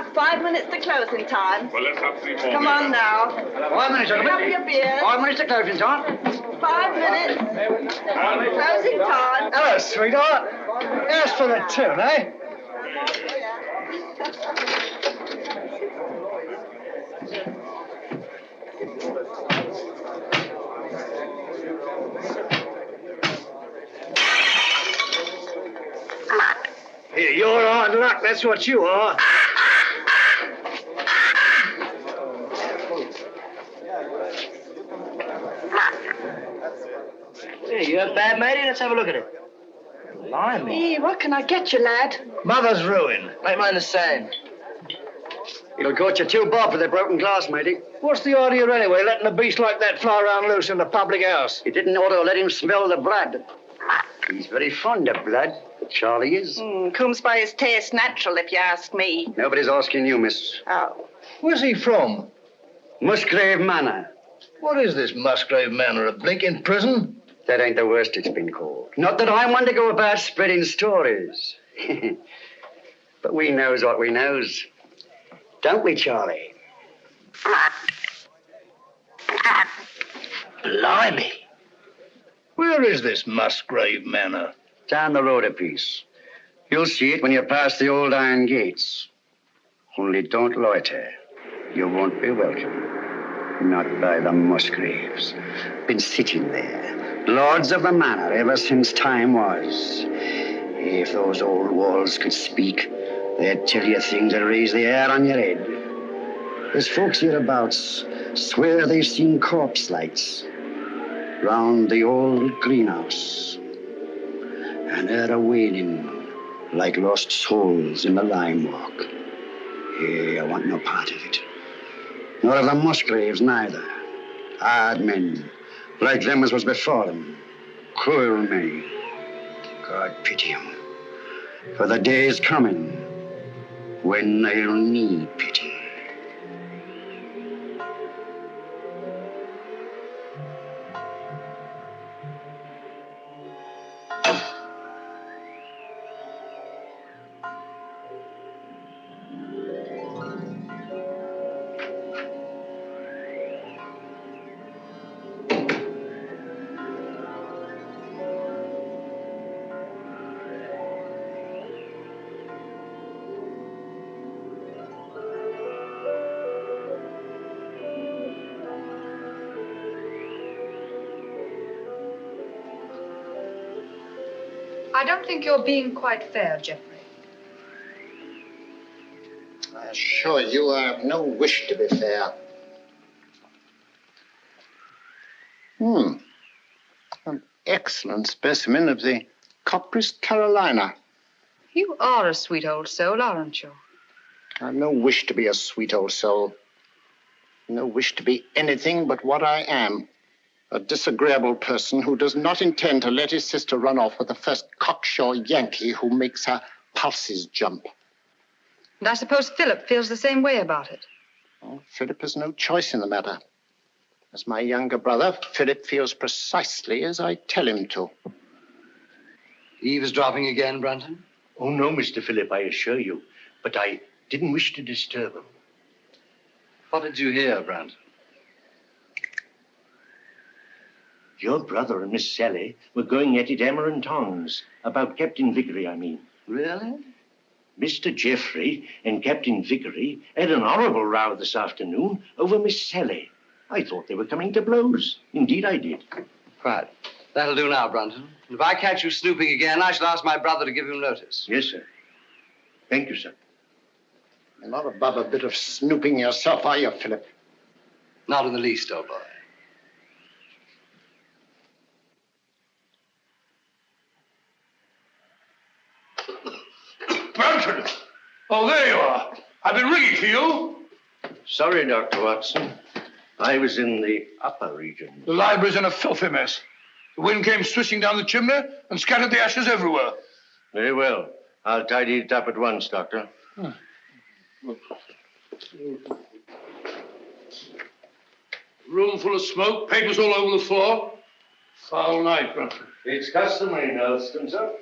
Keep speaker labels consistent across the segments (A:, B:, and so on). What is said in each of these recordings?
A: about 5 minutes to closing time.
B: Well, let's have 3 more.
A: Come on now.
C: 5 minutes, gentlemen.
A: Have your beer.
C: 5 minutes to closing time.
A: 5 minutes. Closing time.
C: Hello, sweetheart. As for the tune, eh? Here, you're hard luck, that's what you are.
D: Hey, you a bad matey? Let's have a look at it. Blimey.
A: Hey, what can I get you, lad?
C: Mother's ruin.
D: Make mine the same.
C: It'll cost you 2 bob for the broken glass, matey. What's the idea anyway, letting a beast like that fly around loose in the public house? You didn't ought to let him smell the blood. He's very fond of blood, Charlie is.
A: Comes by his taste natural, if you ask me.
C: Nobody's asking you, miss.
A: Oh.
C: Where's he from? Musgrave Manor. What is this Musgrave Manor, a blinking prison? That ain't the worst it's been called. Not that I want to go about spreading stories. But we knows what we knows. Don't we, Charlie?
D: Blimey.
C: Where is this Musgrave Manor? Down the road a piece. You'll see it when you pass the old iron gates. Only don't loiter. You won't be welcome. Not by the Musgraves. Been sitting there, lords of the manor ever since time was. If those old walls could speak, they'd tell you things that raise the hair on your head. There's folks hereabouts swear they've seen corpse lights round the old greenhouse, and heard a wailing like lost souls in the lime walk. Hey, I want no part of it. Nor of the Musgraves, neither. Hard men, like them as was before them. Cruel men. God pity 'em. For the day is coming when they'll need pity.
E: I don't think you're being quite fair, Geoffrey.
F: I assure you I have no wish to be fair. An excellent specimen of the Copris Carolina.
E: You are a sweet old soul, aren't you?
F: I've no wish to be a sweet old soul. No wish to be anything but what I am. A disagreeable person who does not intend to let his sister run off with the first cocksure Yankee who makes her pulses jump.
E: And I suppose Philip feels the same way about it.
F: Well, Philip has no choice in the matter. As my younger brother, Philip feels precisely as I tell him to.
C: Eavesdropping again, Brunton?
G: Oh, no, Mr. Philip, I assure you. But I didn't wish to disturb him.
C: What did you hear, Brunton?
G: Your brother and Miss Sally were going at it hammer and tongs. About Captain Vickery, I mean.
C: Really?
G: Mr. Geoffrey and Captain Vickery had an horrible row this afternoon over Miss Sally. I thought they were coming to blows. Indeed, I did.
C: Right. That'll do now, Brunton. And if I catch you snooping again, I shall ask my brother to give you notice.
G: Yes, sir. Thank you, sir.
F: You're not above a bit of snooping yourself, are you, Philip?
C: Not in the least, old boy.
B: Brunton! Oh, there you are. I've been ringing for you.
G: Sorry, Dr. Watson. I was in the upper region.
B: The library's in a filthy mess. The wind came swishing down the chimney and scattered the ashes everywhere.
G: Very well. I'll tidy it up at once, Doctor.
B: Room full of smoke, papers all over the floor. Foul night, Brunton.
G: It's customary in Elston, sir.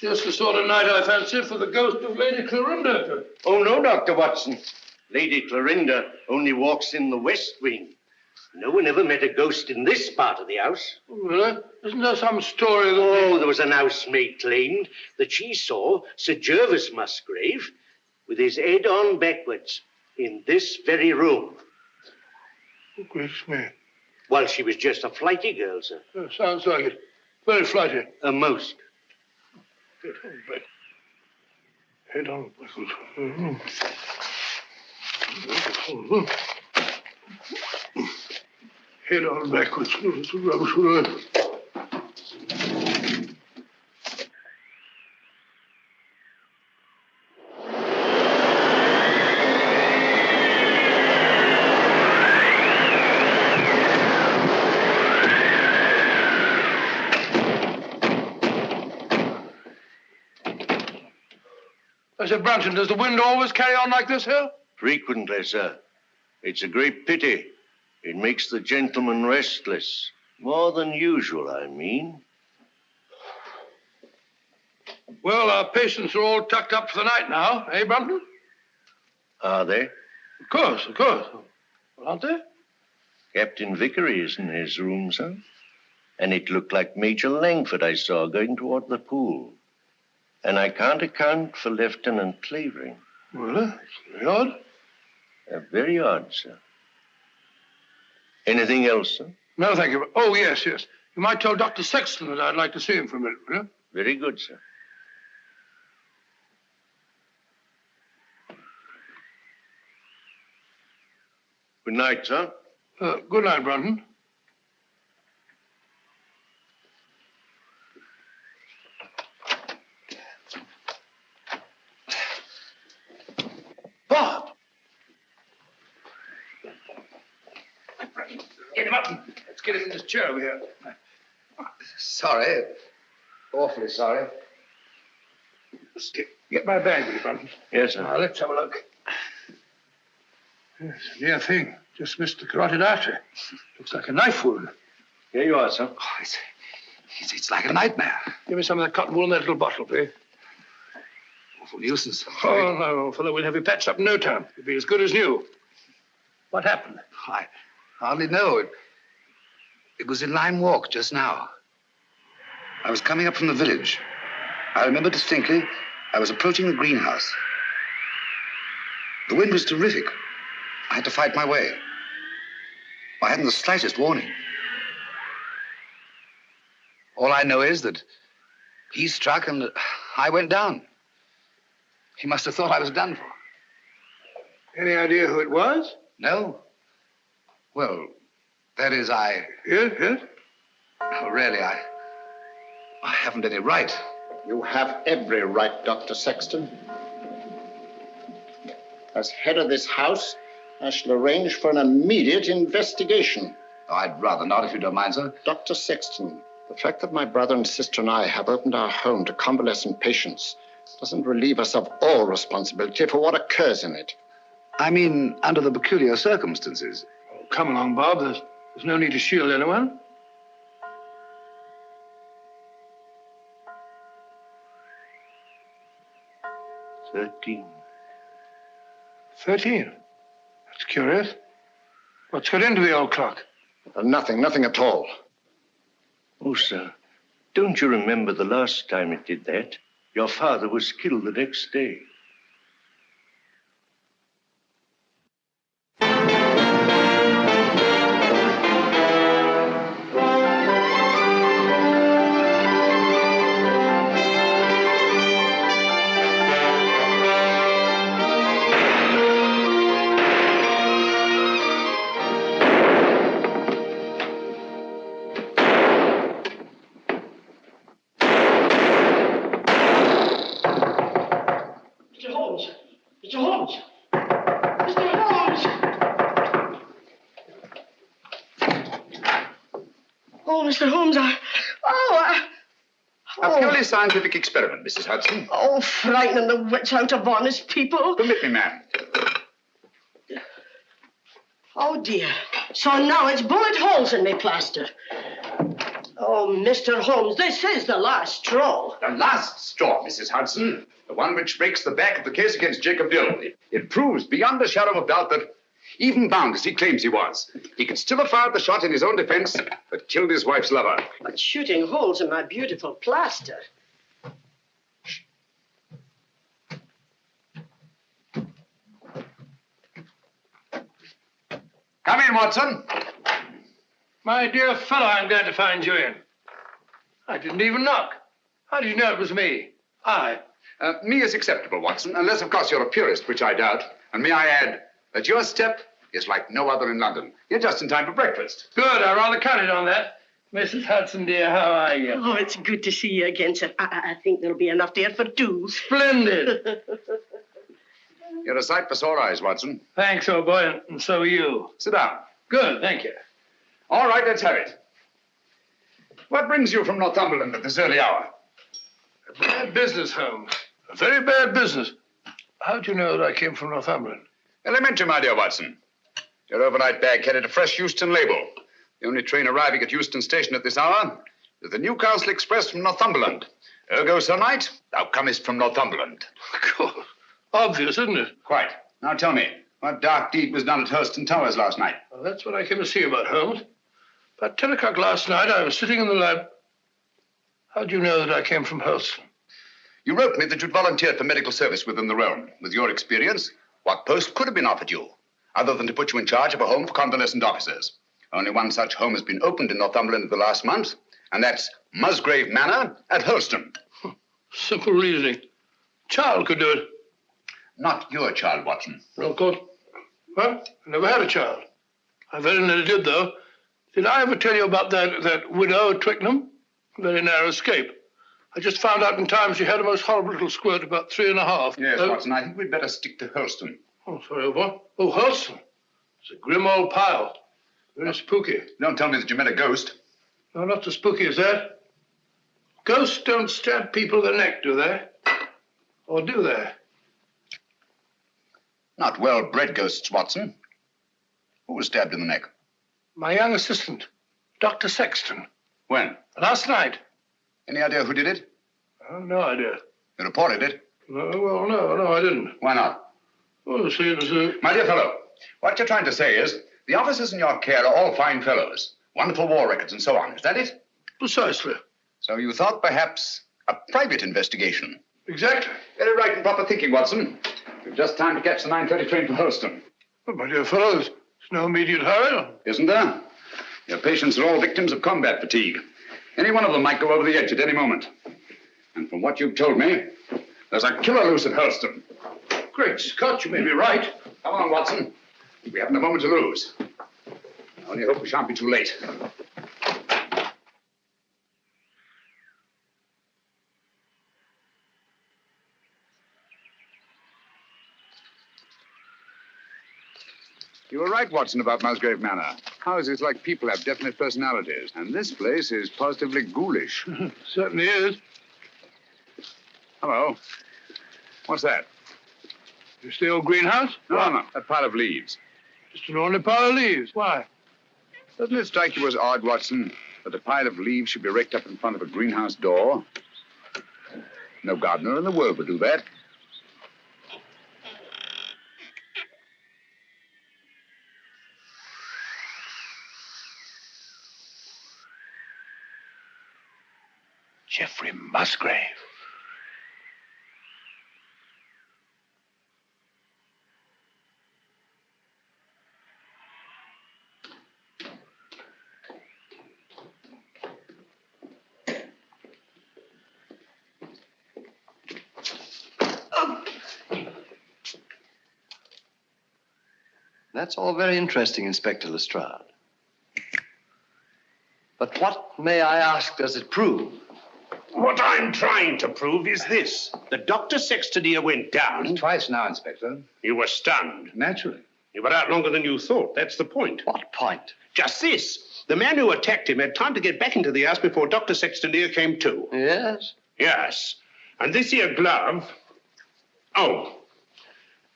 B: Just the sort of night I fancy for the ghost of Lady Clorinda.
G: Oh, no, Dr. Watson. Lady Clorinda only walks in the west wing. No one ever met a ghost in this part of the house.
B: Oh, really? Isn't there some story that...
G: Oh, there was an housemaid claimed that she saw Sir Gervas Musgrave with his head on backwards in this very room.
B: Oh, gracious me.
G: While she was just a flighty girl, sir.
B: Yeah, sounds like it. Very flighty.
G: Most.
B: Head on back. Head on backwards. Mm-hmm. Head on backwards. It's a rubbish word. I said, Brunton, does the wind always carry on like this here?
G: Frequently, sir. It's a great pity. It makes the gentleman restless. More than usual, I mean.
B: Well, our patients are all tucked up for the night now, eh, Brunton?
G: Are they?
B: Of course, of course. Well, aren't they?
G: Captain Vickery is in his room, sir. And it looked like Major Langford I saw going toward the pool. And I can't account for Lieutenant Clavering.
B: Well, it's very odd.
G: Very odd, sir. Anything else, sir?
B: No, thank you. Oh, yes, yes. You might tell Dr. Sexton that I'd like to see him for a minute, will you?
G: Very good, sir. Good night, sir.
B: Good night, Brunton. Bob! Get him up. Let's get him in this chair over here.
C: Sorry. Awfully sorry.
B: Get my bag, will you, Brunton?
G: Yes, sir.
B: Now, let's have a look. Yes, near thing. Just missed the carotid artery. Looks like a knife wound.
G: Here you are, sir.
C: Oh, it's like a nightmare.
B: Give me some of that cotton wool in that little bottle, please.
C: Awful nuisance.
B: Oh, no, fellow, we'll have you patched up in no time. You'll be as good as new. What happened?
C: I hardly know. It was in Lime Walk just now. I was coming up from the village. I remember distinctly I was approaching the greenhouse. The wind was terrific. I had to fight my way. I hadn't the slightest warning. All I know is that he struck and I went down. He must have thought I was done for.
B: Any idea who it was?
C: No. Well, that is,
B: Yes, yes.
C: Oh, really, I haven't any right.
F: You have every right, Dr. Sexton. As head of this house, I shall arrange for an immediate investigation.
C: Oh, I'd rather not, if you don't mind, sir.
F: Dr. Sexton, the fact that my brother and sister and I have opened our home to convalescent patients doesn't relieve us of all responsibility for what occurs in it.
C: I mean, under the peculiar circumstances.
B: Oh, come along, Bob. There's no need to shield anyone.
G: $13.
B: 13. That's curious. What's got into the old clock?
F: Nothing at all.
G: Oh, sir, don't you remember the last time it did that? Your father was killed the next day.
A: Mr. Holmes,
C: A purely scientific experiment, Mrs. Hudson.
A: Oh, frightening the wits out of honest people.
C: Permit me, ma'am.
A: Oh, dear. So now it's bullet holes in me plaster. Oh, Mr. Holmes, this is the last straw.
H: The last straw, Mrs. Hudson. The one which breaks the back of the case against Jacob Dill. It proves beyond a shadow of doubt that, even bound as he claims he was, he could still have fired the shot in his own defense that killed his wife's lover.
A: But shooting holes in my beautiful plaster.
H: Come in, Watson.
B: My dear fellow, I'm glad to find you in. I didn't even knock. How did you know it was me?
H: Me is acceptable, Watson, unless, of course, you're a purist, which I doubt. And may I add that your step is like no other in London. You're just in time for breakfast.
B: Good, I rather counted on that. Mrs. Hudson, dear, how are you?
A: Oh, it's good to see you again, sir. I think there'll be enough there for two.
B: Splendid.
H: You're a sight for sore eyes, Watson.
B: Thanks, old boy, and so are you.
H: Sit down.
B: Good, thank you.
H: All right, let's have it. What brings you from Northumberland at this early hour?
B: A bad business, Holmes. A very bad business. How do you know that I came from Northumberland?
H: Elementary, my dear Watson. Your overnight bag carried a fresh Euston label. The only train arriving at Euston Station at this hour is the Newcastle Express from Northumberland. Ergo, Sir Knight, thou comest from Northumberland.
B: Of course. Obvious, isn't it?
H: Quite. Now tell me, what dark deed was done at Hurston Towers last night?
B: Well, that's what I came to see about, Holmes. About 10 o'clock last night, I was sitting in the lab. How do you know that I came from Hurston?
H: You wrote me that you'd volunteered for medical service within the realm. With your experience, what post could have been offered you, other than to put you in charge of a home for convalescent officers? Only one such home has been opened in Northumberland in the last month, and that's Musgrave Manor at Hurston.
B: Simple reasoning. Child could do it.
H: Not your child, Watson.
B: No, of course. Well, I never had a child. I very nearly did, though. Did I ever tell you about that widow at Twickenham? Very narrow escape. I just found out in time she had a most horrible little squirt, about 3.5.
H: Yes, Watson, I think we'd better stick to Hurston.
B: Oh, sorry, old boy. Oh, Hurston. It's a grim old pile. Very spooky.
H: Don't tell me that you met a ghost.
B: No, not so spooky as that. Ghosts don't stab people in the neck, do they? Or do they?
H: Not well-bred ghosts, Watson. Who was stabbed in the neck?
B: My young assistant, Dr. Sexton.
H: When?
B: Last night.
H: Any idea who did it?
B: No idea.
H: You reported it?
B: No, well, no, I didn't.
H: Why not?
B: Oh, see, it was
H: My dear fellow, what you're trying to say is the officers in your care are all fine fellows, wonderful war records and so on. Is that it?
B: Precisely.
H: So you thought perhaps a private investigation?
B: Exactly.
H: Very right and proper thinking, Watson. We've just time to catch the 9:30 train for Hurston.
B: Oh, my dear fellow, there's no immediate hurry.
H: Isn't there? Your patients are all victims of combat fatigue. Any one of them might go over the edge at any moment. And from what you've told me, there's a killer loose at Hurston.
B: Great Scott, you may be right.
H: Come on, Watson. We haven't a moment to lose. I only hope we shan't be too late. You were right, Watson, about Musgrave Manor. Houses like people have definite personalities, and this place is positively ghoulish.
B: Certainly is.
H: Hello. What's that?
B: It's the old greenhouse?
H: No, a pile of leaves.
B: Just an ordinary pile of leaves. Why?
H: Doesn't it strike you as odd, Watson, that a pile of leaves should be raked up in front of a greenhouse door? No gardener in the world would do that.
B: Geoffrey Musgrave.
I: That's all very interesting, Inspector Lestrade. But what, may I ask, does it prove?
J: What I'm trying to prove is this. The Dr. Sexton here went down.
H: Twice now, Inspector.
J: You were stunned.
H: Naturally.
J: You were out longer than you thought. That's the point.
I: What point?
J: Just this. The man who attacked him had time to get back into the house before Dr. Sexton here came to.
I: Yes?
J: Yes. And this here glove... Oh.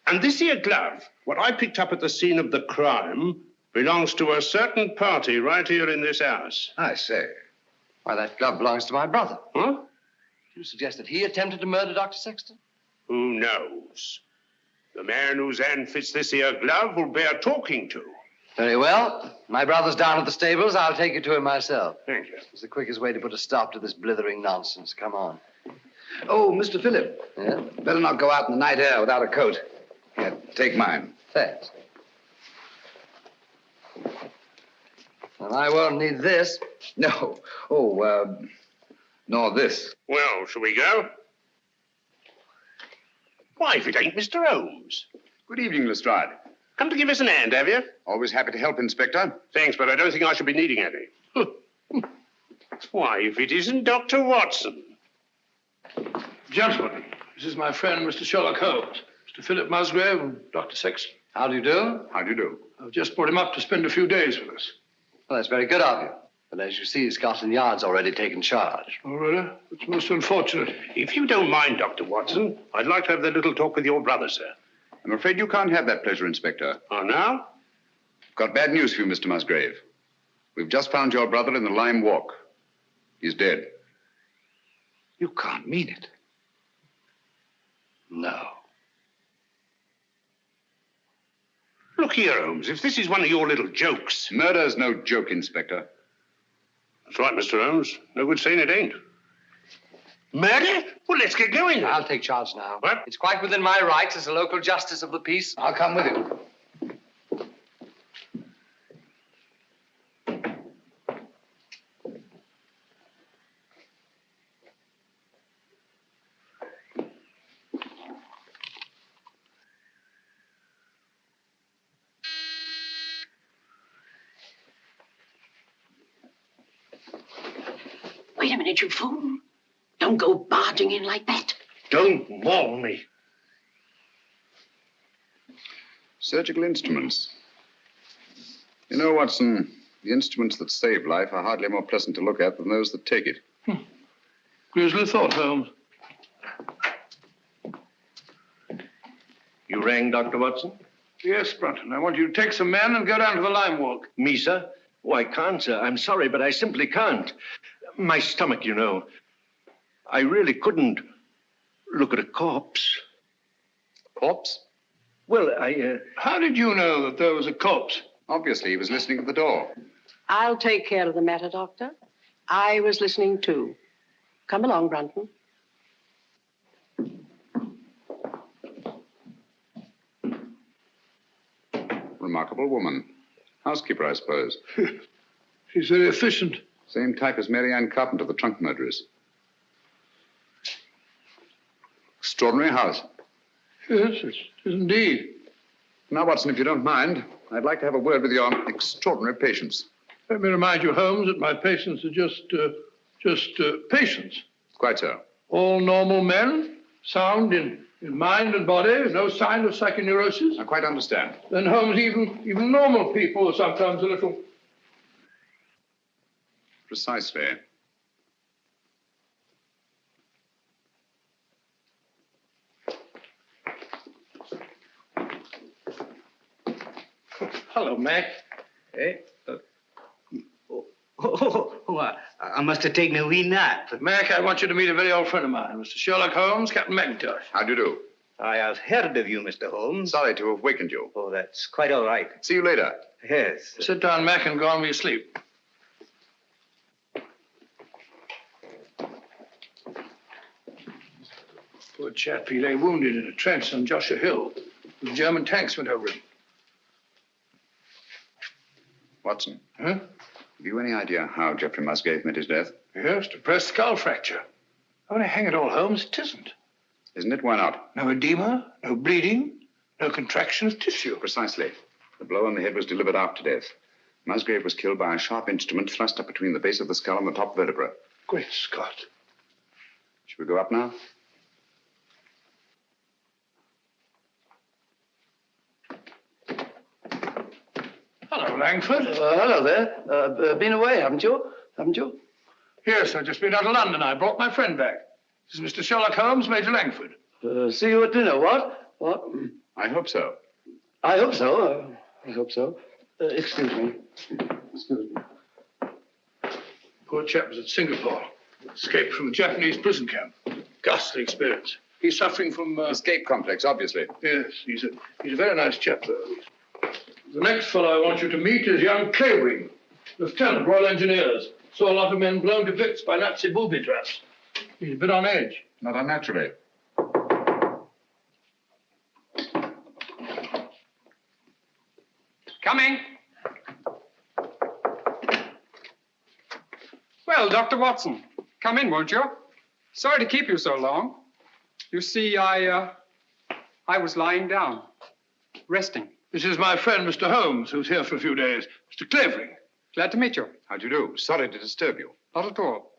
J: And this here glove, what I picked up at the scene of the crime, belongs to a certain party right here in this house.
H: I say.
I: Why, that glove belongs to my brother.
J: Huh?
I: Do you suggest that he attempted to murder Dr. Sexton?
J: Who knows? The man whose hand fits this here glove will bear talking to.
I: Very well. My brother's down at the stables. I'll take you to him myself.
J: Thank you.
I: It's the quickest way to put a stop to this blithering nonsense. Come on. Oh, Mr. Phillip.
H: Yeah? Better not go out in the night air without a coat. Here, take mine.
I: Thanks. Well, I won't need this.
H: No. Oh, nor this.
J: Well, shall we go? Why, if it ain't Mr. Holmes.
H: Good evening, Lestrade.
J: Come to give us an hand, have you?
H: Always happy to help, Inspector.
J: Thanks, but I don't think I shall be needing any. Why, if it isn't Dr. Watson.
B: Gentlemen, this is my friend, Mr. Sherlock Holmes, Mr. Philip Musgrave and Dr. Sexton.
I: How do you do?
H: How do you do?
B: I've just brought him up to spend a few days with us.
I: Well, that's very good of you. But as you see, Scotland Yard's already taken charge.
B: Oh, really? It's most unfortunate.
J: If you don't mind, Dr. Watson, I'd like to have that little talk with your brother, sir.
H: I'm afraid you can't have that pleasure, Inspector.
J: Oh, now?
H: Got bad news for you, Mr. Musgrave. We've just found your brother in the Lime Walk. He's dead.
J: You can't mean it.
I: No.
J: Look here, Holmes, if this is one of your little jokes.
H: Murder's no joke, Inspector.
J: That's right, Mr. Holmes. No good saying it ain't. Murder? Well, let's get going then.
I: I'll take charge now.
J: What?
I: It's quite within my rights as a local justice of the peace.
H: I'll come with you.
A: Wait a minute, you fool. Don't go barging in like that.
J: Don't maul me.
H: Surgical instruments. You know, Watson, the instruments that save life are hardly more pleasant to look at than those that take it.
B: Grisly thought, Holmes.
G: You rang, Dr. Watson?
B: Yes, Brunton. I want you to take some men and go down to the Lime Walk.
G: Me, sir? Oh, I can't, sir. I'm sorry, but I simply can't. My stomach, you know. I really couldn't look at a corpse.
H: Corpse?
G: Well,
B: How did you know that there was a corpse?
H: Obviously, he was listening at the door.
A: I'll take care of the matter, Doctor. I was listening too. Come along, Brunton.
H: Remarkable woman. Housekeeper, I suppose.
B: She's very efficient.
H: Same type as Mary Ann Carpenter, the trunk murderess. Extraordinary house.
B: Yes, it is indeed.
H: Now, Watson, if you don't mind, I'd like to have a word with your extraordinary patients.
B: Let me remind you, Holmes, that my patients are just patients.
H: Quite so.
B: All normal men, sound in mind and body, no sign of psychoneurosis.
H: I quite understand.
B: Then, Holmes, even normal people are sometimes a little...
H: Precisely.
B: Hello, Mac.
D: Hey? I must have taken a wee nap.
B: Mac, I want you to meet a very old friend of mine, Mr. Sherlock Holmes, Captain McIntosh.
H: How do you do?
D: I have heard of you, Mr. Holmes.
H: Sorry to have wakened you.
D: Oh, that's quite all right.
H: See you later.
D: Yes.
B: Sit down, Mac, and go on with your sleep. Poor chap, he lay wounded in a trench on Joshua Hill. The German tanks went over him.
H: Watson,
B: Huh?
H: have you any idea how Geoffrey Musgrave met his death?
B: Yes, depressed skull fracture. Only hang it all, Holmes, it isn't.
H: Isn't it? Why not?
B: No edema, no bleeding, no contraction of tissue.
H: Precisely. The blow on the head was delivered after death. Musgrave was killed by a sharp instrument thrust up between the base of the skull and the top vertebra.
B: Great Scott.
H: Shall we go up now?
B: Hello, Langford.
I: Hello there. Been away, haven't you? Haven't you?
B: Yes, I've just been out of London. I brought my friend back. This is Mr. Sherlock Holmes, Major Langford.
I: See you at dinner, what? What?
H: I hope so.
I: I hope so. I hope so. Excuse me. Excuse me.
B: Poor chap was at Singapore. Escaped from a Japanese prison camp. Ghastly experience. He's suffering from...
H: Escape complex, obviously.
B: Yes, he's a very nice chap, though. The next fellow I want you to meet is young Clavering, Lieutenant, Royal Engineers. Saw a lot of men blown to bits by Nazi booby traps. He's a bit on edge.
H: Not unnaturally.
K: Coming. Well, Dr. Watson, come in, won't you? Sorry to keep you so long. You see, I was lying down, resting.
B: This is my friend, Mr. Holmes, who's here for a few days. Mr. Clavering.
K: Glad to meet you.
H: How do you do? Sorry to disturb you.
K: Not at all.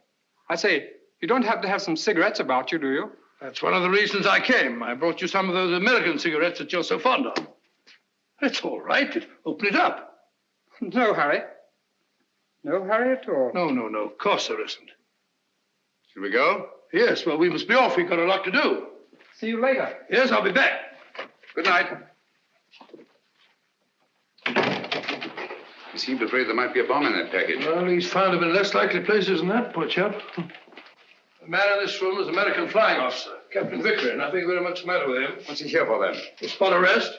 K: I say, you don't happen to have some cigarettes about you, do you?
B: That's one of the reasons I came. I brought you some of those American cigarettes that you're so fond of. It's all right. Open it up.
K: No hurry. No hurry at all.
B: No. Of course there isn't.
H: Shall we go?
B: Yes, well, we must be off. We've got a lot to do.
K: See you later.
B: Yes, I'll be back.
H: Good night. He seemed afraid there might be a bomb in that package.
B: Well, he's found him in less likely places than that, poor chap. The man in this room is an American flying officer, Captain Vickery. Nothing very much the matter with him.
H: What's he here for, then?
B: A spot arrest.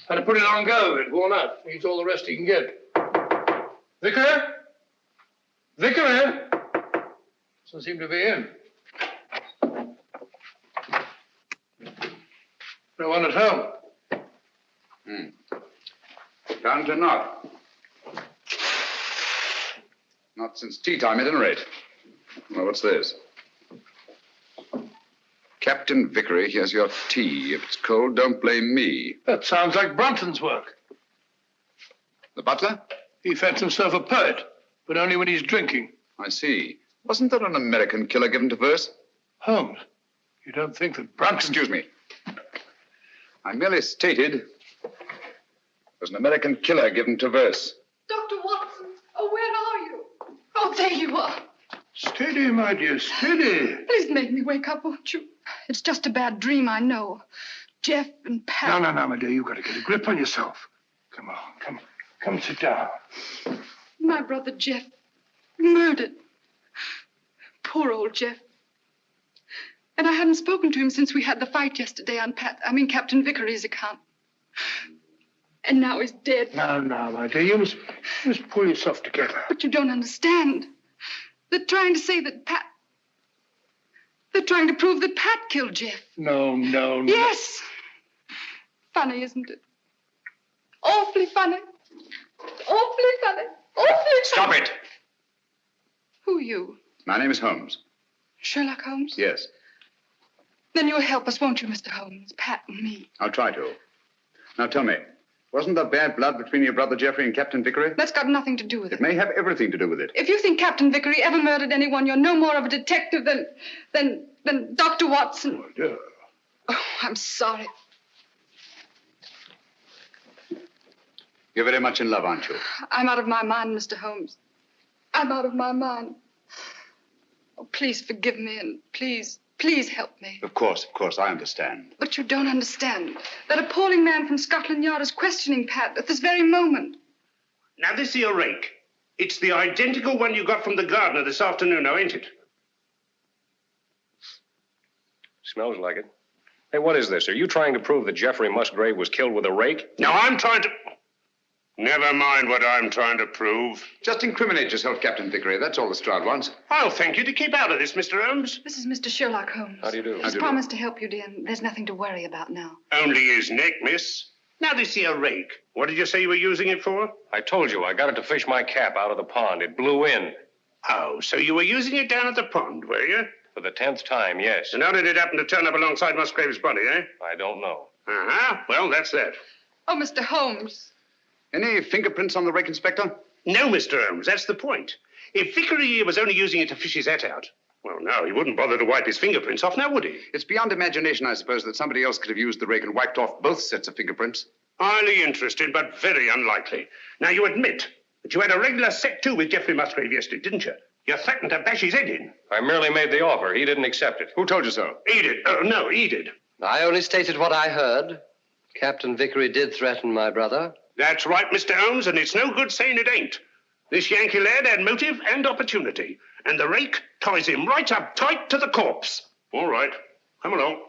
B: Had to put it on go. It worn out. Needs all the rest he can get. Vickery? Vickery? Doesn't seem to be in. No one at home.
H: Time to knock. Not since tea time, at any rate. Well, what's this? Captain Vickery, here's your tea. If it's cold, don't blame me.
B: That sounds like Brunton's work.
H: The butler?
B: He fancies himself a poet, but only when he's drinking.
H: I see. Wasn't there an American killer given to verse?
B: Holmes, you don't think that Brunton...
H: Excuse me. I merely stated there's an American killer given to verse.
E: Dr. Watson, oh, where are you? Oh, there you are.
B: Steady, my dear, steady.
E: Please make me wake up, won't you? It's just a bad dream, I know. Jeff and Pat...
B: No, my dear, you've got to get a grip on yourself. Come on, come sit down.
E: My brother Jeff, murdered. Poor old Jeff. And I hadn't spoken to him since we had the fight yesterday on Captain Vickery's account. And now he's dead.
B: No, my dear, you must pull yourself together.
E: But you don't understand. They're trying to say that Pat... They're trying to prove that Pat killed Jeff.
B: No.
E: Yes. Funny, isn't it? Awfully funny. Awfully funny. Awfully funny.
H: Stop it!
E: Who are you?
H: My name is Holmes.
E: Sherlock Holmes?
H: Yes.
E: Then you'll help us, won't you, Mr. Holmes? Pat and me.
H: I'll try to. Now tell me, wasn't there bad blood between your brother Jeffrey and Captain Vickery?
E: That's got nothing to do with it.
H: It may have everything to do with it.
E: If you think Captain Vickery ever murdered anyone, you're no more of a detective than Dr. Watson.
B: Oh, dear.
E: Oh, I'm sorry.
H: You're very much in love, aren't you?
E: I'm out of my mind, Mr. Holmes. I'm out of my mind. Oh, please forgive me and please help me.
H: Of course, I understand.
E: But you don't understand. That appalling man from Scotland Yard is questioning Pat at this very moment.
J: Now, this here rake. It's the identical one you got from the gardener this afternoon, now, ain't it?
L: Smells like it. Hey, what is this? Are you trying to prove that Jeffrey Musgrave was killed with a rake?
J: No, I'm trying to... Never mind what I'm trying to prove.
H: Just incriminate yourself, Captain Vickery. That's all the Stroud wants.
J: I'll thank you to keep out of this, Mr. Holmes.
E: This is Mr. Sherlock Holmes.
L: How do you do?
E: He's promised to help you, dear, and there's nothing to worry about now.
J: Only his neck, miss. Now, this here rake. What did you say you were using it for?
L: I told you, I got it to fish my cap out of the pond. It blew in.
J: Oh, so you were using it down at the pond, were you?
L: For the 10th time, yes.
J: And how did it happen to turn up alongside Musgrave's body, eh?
L: I don't know.
J: Uh-huh. Well, that's that.
E: Oh, Mr. Holmes.
H: Any fingerprints on the rake, Inspector?
J: No, Mr. Holmes, that's the point. If Vickery was only using it to fish his hat out, well, no, he wouldn't bother to wipe his fingerprints off, now would he?
H: It's beyond imagination, I suppose, that somebody else could have used the rake and wiped off both sets of fingerprints.
J: Highly interested, but very unlikely. Now, you admit that you had a regular set to with Geoffrey Musgrave yesterday, didn't you? You threatened to bash his head in.
L: I merely made the offer. He didn't accept it.
H: Who told you so?
J: He did. No, he did.
I: I only stated what I heard. Captain Vickery did threaten my brother.
J: That's right, Mr. Holmes, and it's no good saying it ain't. This Yankee lad had motive and opportunity, and the rake ties him right up tight to the corpse. All right. Come along.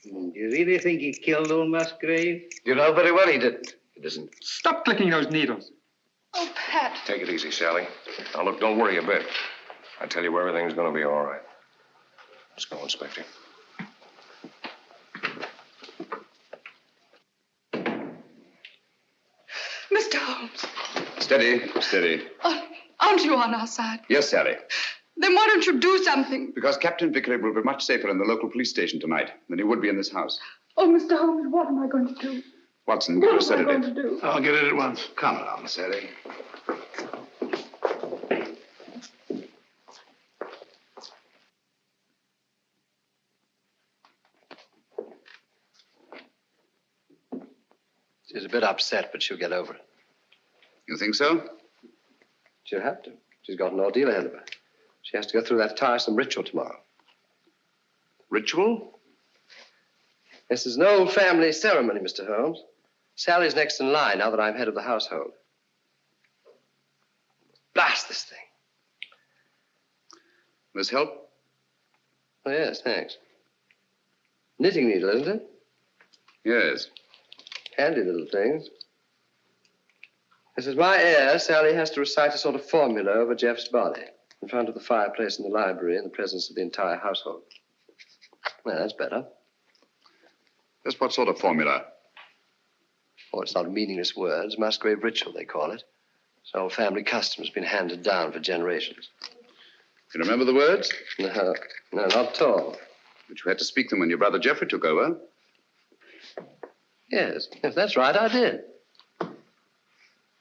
C: Do you really think he killed old Musgrave?
I: You know very well he didn't. He doesn't.
K: Stop clicking those needles.
E: Oh, Pat.
L: Take it easy, Sally. Now, look, don't worry a bit. I tell you, everything's going to be all right. Let's go, Inspector.
E: Mr. Holmes.
H: Steady, steady.
E: Aren't you on our side?
H: Yes, Sally.
E: Then why don't you do something?
H: Because Captain Vickery will be much safer in the local police station tonight than he would be in this house.
E: Oh, Mr. Holmes, what am I going to do?
H: Watson, get a
E: What am I going
H: sedative.
E: to do?
B: I'll get it at once.
H: Come along, Sally.
I: She's a bit upset, but she'll get over it.
H: You think so?
I: She'll have to. She's got an ordeal ahead of her. She has to go through that tiresome ritual tomorrow.
H: Ritual?
I: This is an old family ceremony, Mr. Holmes. Sally's next in line now that I'm head of the household. Blast this thing.
H: This help?
I: Oh, yes, thanks. Knitting needle, isn't it?
H: Yes.
I: Handy little things. This is my heir. Sally has to recite a sort of formula over Jeff's body in front of the fireplace in the library in the presence of the entire household. Well, that's better.
H: Just what sort of formula?
I: Oh, it's not meaningless words. Musgrave ritual, they call it. It's an old family custom. It's been handed down for generations.
H: You remember the words?
I: No, not at all.
H: But you had to speak them when your brother Geoffrey took over.
I: Yes, if that's right, I did. Let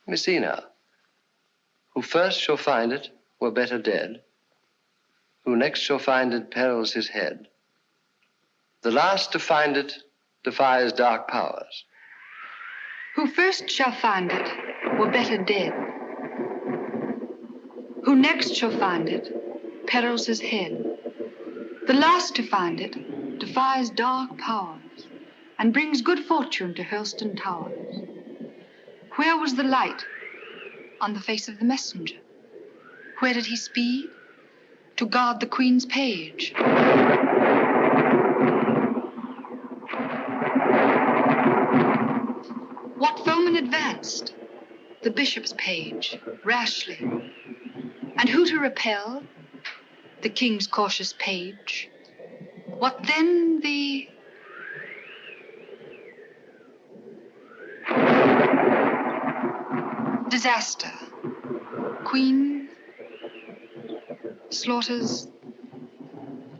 I: me see now. Who first shall find it were better dead. Who next shall find it perils his head. The last to find it defies dark powers.
E: Who first shall find it were better dead. Who next shall find it perils his head. The last to find it defies dark powers and brings good fortune to Hurlstone Towers. Where was the light? On the face of the messenger. Where did he speed? To guard the Queen's page. What foeman advanced? The bishop's page, rashly. And who to repel? The king's cautious page. What then the... disaster. Queen slaughters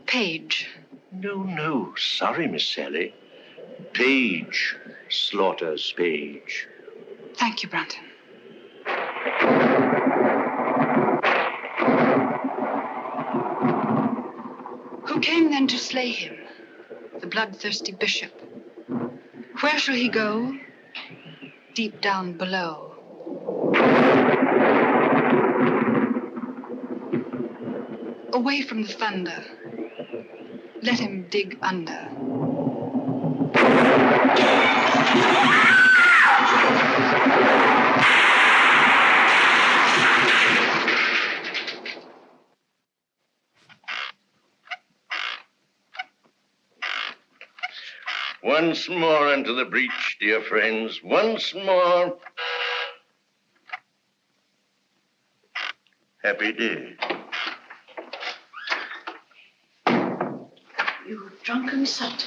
E: page.
G: No. Sorry, Miss Sally. Page slaughters page.
E: Thank you, Brunton. Who came then to slay him? The bloodthirsty bishop. Where shall he go? Deep down below. Away from the thunder. Let him dig under.
G: Once more into the breach, dear friends. Once more. Happy day.
A: You drunken sot.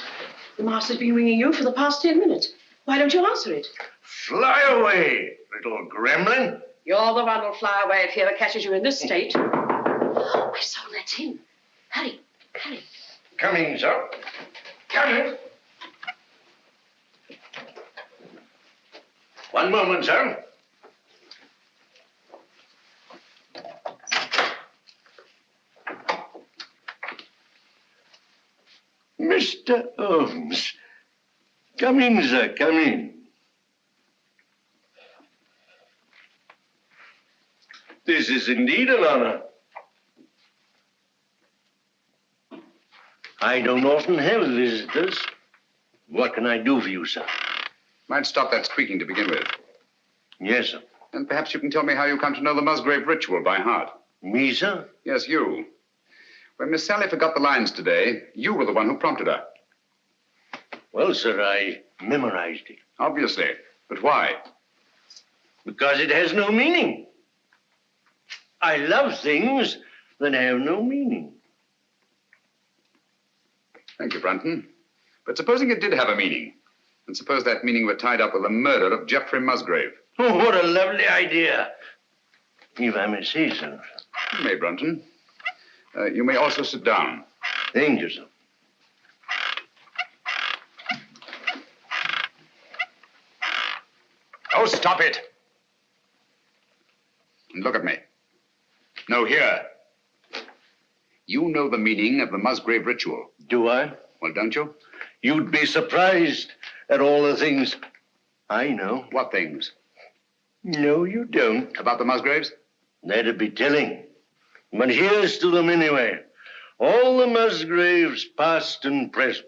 A: The master's been ringing you for the past 10 minutes. Why don't you answer it?
G: Fly away, little gremlin.
A: You're the one who'll fly away if he ever catches you in this state. Oh, my soul, that's him. Hurry.
G: Coming, sir. Coming. One moment, sir. Mr. Holmes. Come in, sir, come in. This is indeed an honor. I don't often have visitors. What can I do for you, sir?
H: Might stop that squeaking to begin with.
G: Yes, sir.
H: And perhaps you can tell me how you come to know the Musgrave ritual by heart.
G: Me, sir?
H: Yes, you. When Miss Sally forgot the lines today, you were the one who prompted her.
G: Well, sir, I memorized it.
H: Obviously. But why?
G: Because it has no meaning. I love things that have no meaning.
H: Thank you, Brunton. But supposing it did have a meaning, and suppose that meaning were tied up with the murder of Geoffrey Musgrave.
G: Oh, what a lovely idea. If I may say so.
H: You may, Brunton. You may also sit down.
G: Thank you, sir.
H: Oh, stop it. And look at me. No, here. You know the meaning of the Musgrave ritual.
G: Do I?
H: Well, don't you?
G: You'd be surprised at all the things I know.
H: What things?
G: No, you don't.
H: About the Musgraves?
G: That'd be telling. But here's to them anyway. All the Musgraves, past and present.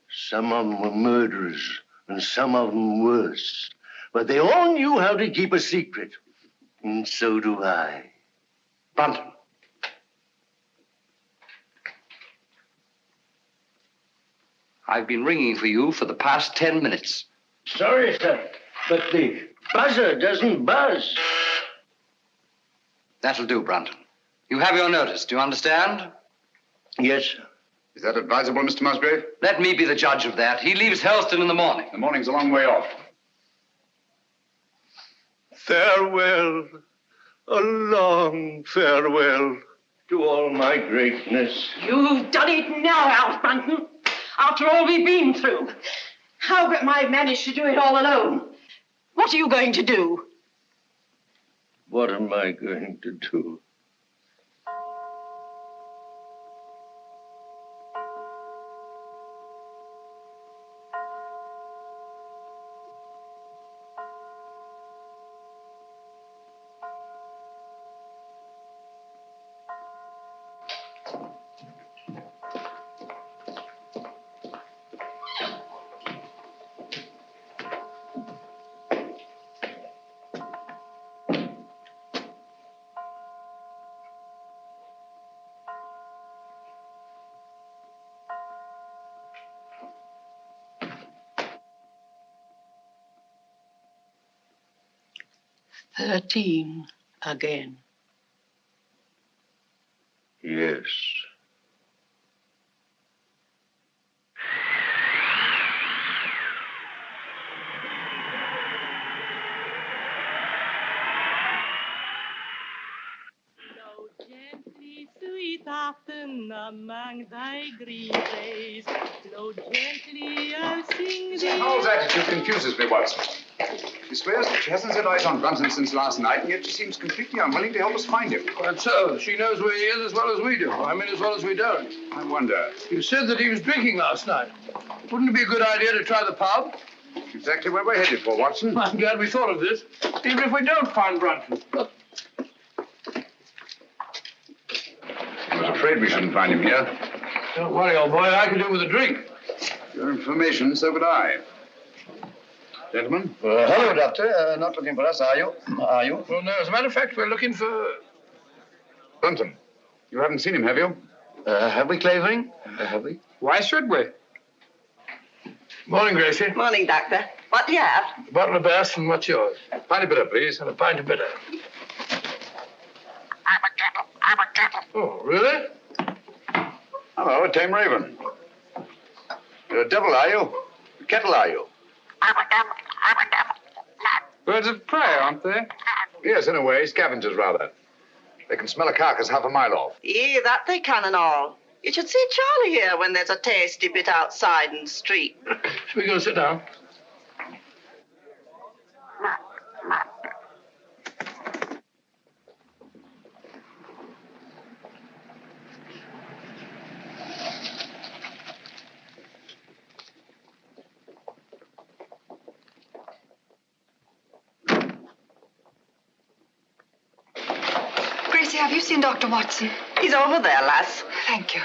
G: Some of them were murderers, and some of them worse. But they all knew how to keep a secret. And so do I.
I: Brunton. I've been ringing for you for the past 10 minutes.
G: Sorry, sir, but the buzzer doesn't buzz.
I: That'll do, Brunton. You have your notice. Do you understand?
G: Yes, sir.
H: Is that advisable, Mr. Musgrave?
I: Let me be the judge of that. He leaves Helston in the morning.
H: The morning's a long way off.
G: Farewell, a long farewell to all my greatness.
A: You've done it now, Alf Brunton. After all we've been through. How am I managed to do it all alone? What are you going to do?
G: What am I going to do?
A: "13 again.
G: Yes.
M: Gently, sweet afton, among thy green days. Blow gently, I'll sing
H: Miss
M: thee.
H: Hall's attitude confuses me, Watson. She swears that she hasn't set eyes on Brunton since last night, and yet she seems completely unwilling to help us find him.
B: Quite so. She knows where he is as well as we do. I mean, as well as we don't.
H: I wonder.
B: You said that he was drinking last night. Wouldn't it be a good idea to try the pub?
H: Exactly where we're headed for, Watson.
B: I'm glad we thought of this. Even if we don't find Brunton. Look.
H: I was afraid we shouldn't find him here.
B: Don't worry, old boy. I can do with a drink.
H: Your information, so would I. Gentlemen?
C: Hello, Doctor. Not looking for us, are you? Are you?
B: Well, no. As a matter of fact, we're looking for...
H: Brunton. You haven't seen him, have you?
C: Have we, Clavering? Have we?
K: Why should we?
B: Morning, Gracie.
A: Morning, Doctor. What do you have?
B: A bottle of Bass, and what's yours?
H: Pint of bitter, please.
B: And a pint of bitter. Oh, really?
H: Hello, a tame raven. You're a devil, are you? A kettle, are you?
K: Birds of prey, aren't they?
H: Yes, in a way. Scavengers, rather. They can smell a carcass half a mile off.
N: Yeah, that they can and all. You should see Charlie here when there's a tasty bit outside in the street.
B: Shall we go sit down?
E: Gracie, have you seen Dr. Watson?
N: He's over there, lass.
E: Thank you.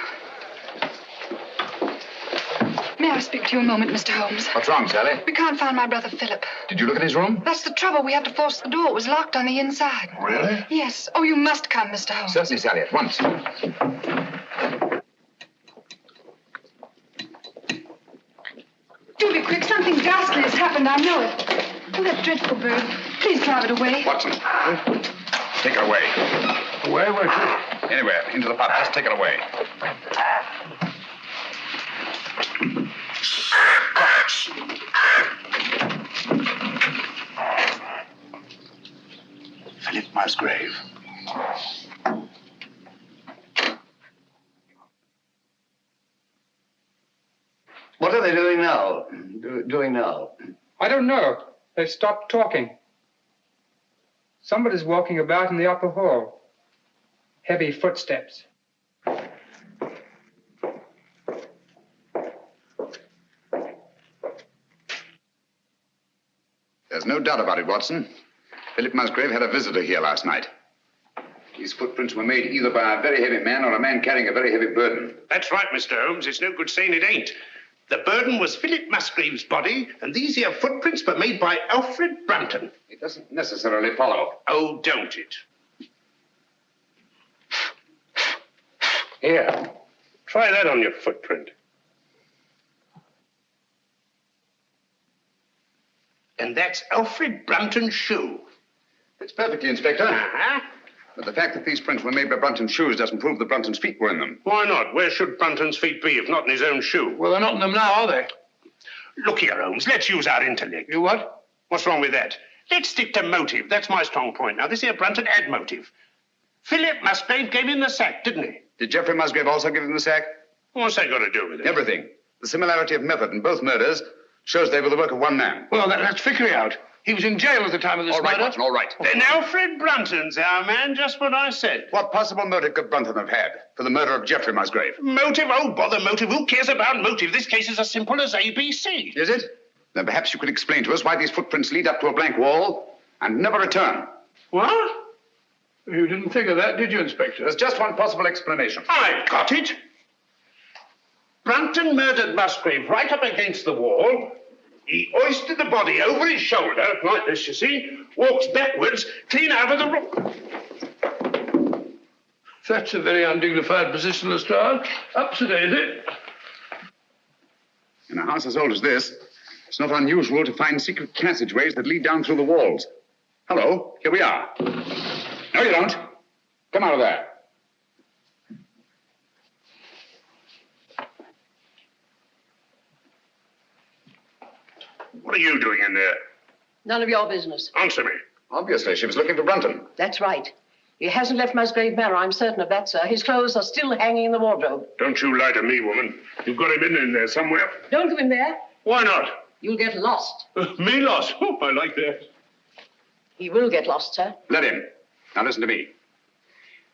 E: May I speak to you a moment, Mr. Holmes?
H: What's wrong, Sally?
E: We can't find my brother Philip.
H: Did you look in his room?
E: That's the trouble. We had to force the door. It was locked on the inside.
H: Really?
E: Yes. Oh, you must come, Mr. Holmes.
H: Certainly, Sally, at once.
E: Do be quick. Something ghastly has happened. I know it. Oh, that dreadful bird. Please drive it away.
H: Watson, take it away.
B: Away? Where to?
H: Anywhere. Into the pot. Just take it away. Philip Musgrave.
C: What are they doing now? Doing now?
K: I don't know. They've stopped talking. Somebody's walking about in the upper hall. Heavy footsteps.
H: There's no doubt about it, Watson. Philip Musgrave had a visitor here last night. These footprints were made either by a very heavy man or a man carrying a very heavy burden.
J: That's right, Mr. Holmes. It's no good saying it ain't. The burden was Philip Musgrave's body, and these here footprints were made by Alfred Brunton.
H: It doesn't necessarily follow.
J: Oh, don't it?
H: Here.
J: Try that on your footprint. And that's Alfred Brunton's shoe.
H: It's perfectly, Inspector.
J: Uh-huh.
H: But the fact that these prints were made by Brunton's shoes doesn't prove that Brunton's feet were in them.
J: Why not? Where should Brunton's feet be if not in his own shoe?
B: Well, they're not in them now, are they?
J: Look here, Holmes. Let's use our intellect.
B: You what?
J: What's wrong with that? Let's stick to motive. That's my strong point. Now, this here Brunton had motive. Philip Musgrave gave him the sack, didn't he?
H: Did Geoffrey Musgrave also give him the sack?
J: What's that got to do with it?
H: Everything. The similarity of method in both murders shows they were the work of one man.
B: Well, that's Vickery out. He was in jail at the time of this
H: All right,
B: murder.
H: Watson, all right.
J: Then Alfred Brunton's our man, just what I said.
H: What possible motive could Brunton have had for the murder of Geoffrey Musgrave?
J: Motive? Oh, bother motive. Who cares about motive? This case is as simple as ABC.
H: Is it? Then perhaps you could explain to us why these footprints lead up to a blank wall and never return.
J: What?
B: You didn't think of that, did you, Inspector?
H: There's just one possible explanation.
J: I've got it. Brunton murdered Musgrave right up against the wall. He hoisted the body over his shoulder, like this, you see, walks backwards, clean out of the room.
B: That's a very undignified position, Lestrade. Up to date, is it?
H: In a house as old as this, it's not unusual to find secret passageways that lead down through the walls. Hello, here we are. No, you don't. Come out of there.
J: What are you doing in there?
A: None of your business.
J: Answer me.
H: Obviously, she was looking for Brunton.
A: That's right. He hasn't left Musgrave Manor, I'm certain of that, sir. His clothes are still hanging in the wardrobe.
J: Don't you lie to me, woman. You've got him in there somewhere.
A: Don't go in there.
J: Why not?
A: You'll get lost.
J: Me lost? Oh, I like that.
A: He will get lost, sir.
H: Let him. Now listen to me.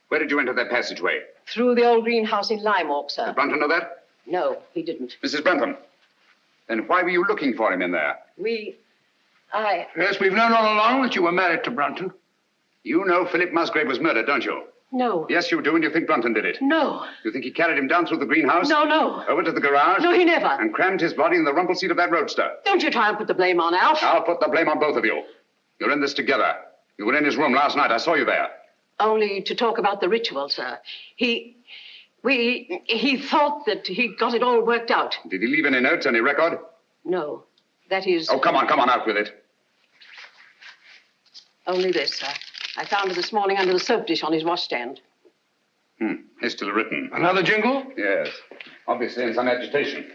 H: Where did you enter that passageway?
A: Through the old greenhouse in Lymork, sir.
H: Did Brunton know that?
A: No, he didn't.
H: Mrs. Brunton, then why were you looking for him in there?
B: Yes, we've known all along that you were married to Brunton.
H: You know Philip Musgrave was murdered, don't you?
A: No.
H: Yes, you do, and you think Brunton did it.
A: No.
H: You think he carried him down through the greenhouse?
A: No.
H: Over to the garage?
A: No, he never.
H: And crammed his body in the rumble seat of that roadster?
A: Don't you try and put the blame on Alf.
H: I'll put the blame on both of you. You're in this together. You were in his room last night. I saw you there.
A: Only to talk about the ritual, sir. He thought that he got it all worked out.
H: Did he leave any notes, any record?
A: No. That is...
H: Oh, come on, out with it.
A: Only this, sir. I found it this morning under the soap dish on his washstand.
H: Hastily written.
B: Another jingle?
H: Yes. Obviously in some agitation.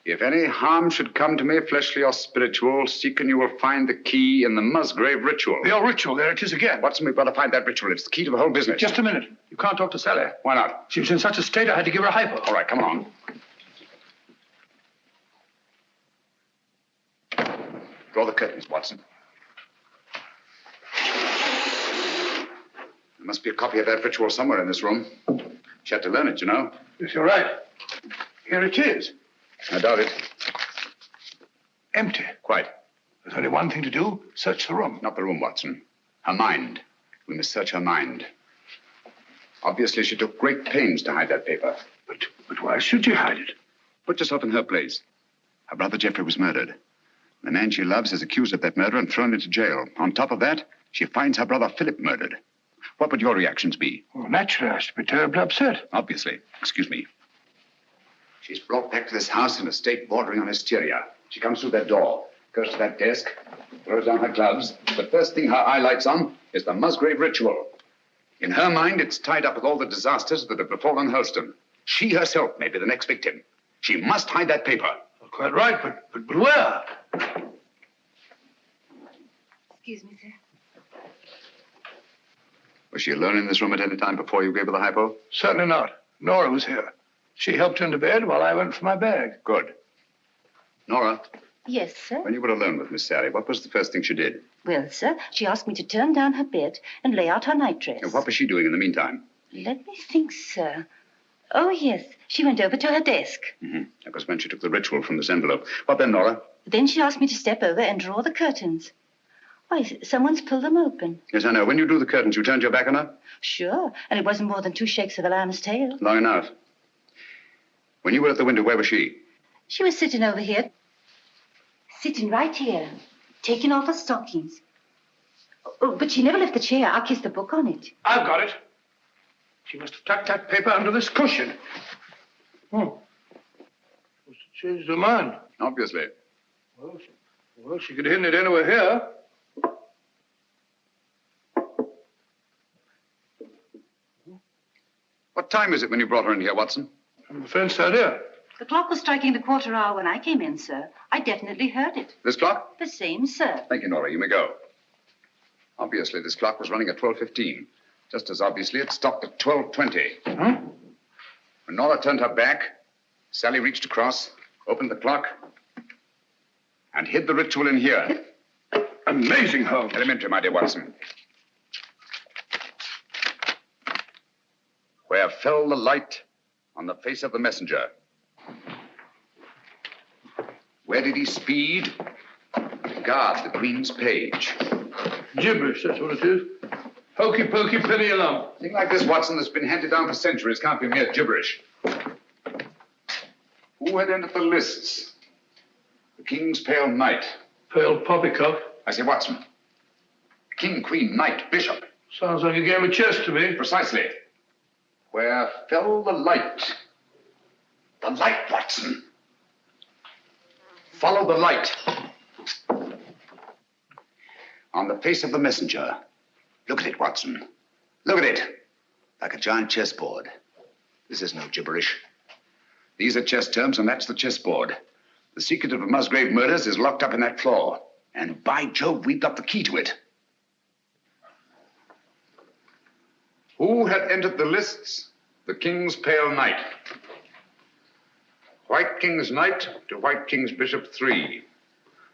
H: If any harm should come to me, fleshly or spiritual, seek and you will find the key in the Musgrave ritual.
B: The old ritual, there it is again.
H: Watson, we've got to find that ritual. It's the key to the whole business.
B: Just a minute. You can't talk to Sally.
H: Why not?
B: She was in such a state I had to give her a hypo.
H: All right, come on. Draw the curtains, Watson. There must be a copy of that ritual somewhere in this room. She had to learn it, you know.
B: Yes, you're right. Here it is.
H: I doubt it.
B: Empty.
H: Quite.
B: There's only one thing to do. Search the room.
H: Not the room, Watson. Her mind. We must search her mind. Obviously, she took great pains to hide that paper.
B: But why should she hide it?
H: Put yourself in her place. Her brother Geoffrey was murdered. The man she loves is accused of that murder and thrown into jail. On top of that, she finds her brother Philip murdered. What would your reactions be?
B: Well, naturally, I should be terribly upset.
H: Obviously. Excuse me. She's brought back to this house in a state bordering on hysteria. She comes through that door, goes to that desk, throws down her gloves. The first thing her eye lights on is the Musgrave ritual. In her mind, it's tied up with all the disasters that have befallen Hurlstone. She herself may be the next victim. She must hide that paper.
B: Quite right, but where?
E: Excuse me, sir.
H: Was she alone in this room at any time before you gave her the hypo?
B: Certainly not. Nora was here. She helped into bed while I went for my bag.
H: Good. Nora,
O: Yes, sir.
H: when you were alone with Miss Sally, what was the first thing she did?
O: Well, sir, she asked me to turn down her bed and lay out her nightdress.
H: And what was she doing in the meantime?
O: Let me think, sir. Oh, yes. She went over to her desk.
H: Mm-hmm. That was when she took the ritual from this envelope. What then, Nora?
O: Then she asked me to step over and draw the curtains. Why, someone's pulled them open.
H: Yes, I know. When you drew the curtains, you turned your back on her?
O: Sure. And it wasn't more than 2 shakes of a lamb's tail.
H: Long enough. When you were at the window, where was she?
O: She was sitting over here. Sitting right here. Taking off her stockings. Oh, but she never left the chair. I kissed the book on it.
B: I've got it. She must have tucked that paper under this cushion. Oh. Must have changed her mind.
H: Obviously.
B: Well, she could have hidden it anywhere here.
H: What time is it when you brought her in here, Watson?
B: I'm afraid so, dear.
O: The clock was striking the 1/4 hour when I came in, sir. I definitely heard it.
H: This clock?
O: The same, sir.
H: Thank you, Nora. You may go. Obviously, this clock was running at 12:15. Just as obviously, it stopped at 12:20.
B: Huh?
H: When Nora turned her back, Sally reached across, opened the clock, and hid the ritual in here.
B: Amazing, Holmes.
H: Elementary, my dear Watson. Where fell the light on the face of the messenger? Where did he speed to guard the Queen's page?
B: Gibberish, that's what it is. Hokey pokey penny a lump.
H: A thing like this, Watson, that's been handed down for centuries can't be mere gibberish. Who had entered the lists? The King's Pale Knight.
B: Pale poppycock.
H: I say, Watson. King, Queen, Knight, Bishop.
B: Sounds like a game of chess to me.
H: Precisely. Where fell the light? The light, Watson. Follow the light. On the face of the messenger. Look at it, Watson. Look at it. Like a giant chessboard. This is no gibberish. These are chess terms, and that's the chessboard. The secret of the Musgrave murders is locked up in that floor. And by Jove, we've got the key to it. Who had entered the lists? The King's Pale Knight. White King's Knight to White King's Bishop 3.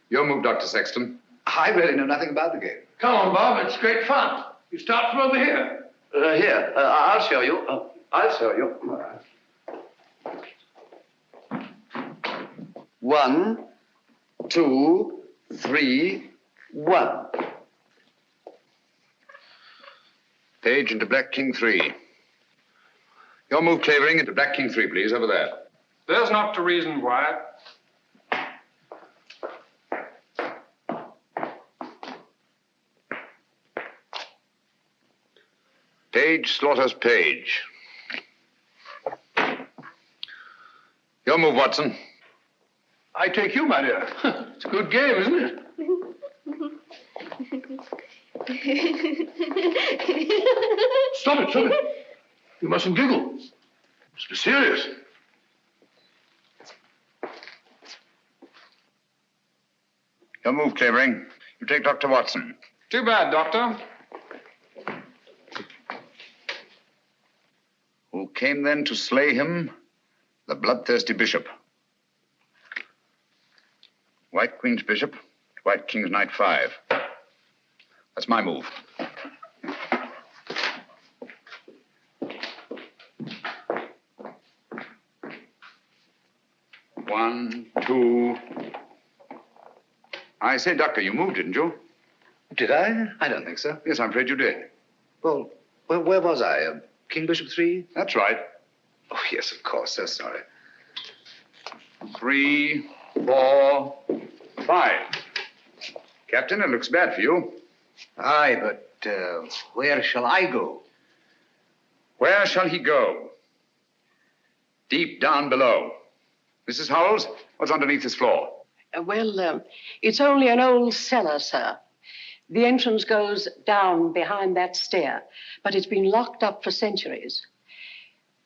H: Your move, Dr. Sexton.
C: I really know nothing about the game.
B: Come on, Bob. It's great fun. You start from over here.
C: Here, I'll show you. I'll show you. 1, 2, 3, 1.
H: Page into Black King 3. Your move, Clavering, into Black King 3, please, over there.
K: There's not to reason why.
H: Page slaughters Page. Your move, Watson.
B: I take you, my dear. It's a good game, isn't it? Stop it, stop it. You mustn't giggle. You must be serious.
H: Your move, Clavering. You take Dr. Watson.
K: Too bad, Doctor.
H: Who came then to slay him? The bloodthirsty bishop. White Queen's Bishop, White King's Knight 5. That's my move. One, two. I say, Doctor, you moved, didn't you?
C: Did I? I don't think so.
H: Yes, I'm afraid you did.
C: Well, where was I? King Bishop 3?
H: That's right.
C: Oh, yes, of course. So sorry.
H: 3, 4, 5. Captain, it looks bad for you.
C: Aye, but where shall I go?
H: Where shall he go? Deep down below. Mrs. Howells, what's underneath this floor?
A: It's only an old cellar, sir. The entrance goes down behind that stair, but it's been locked up for centuries.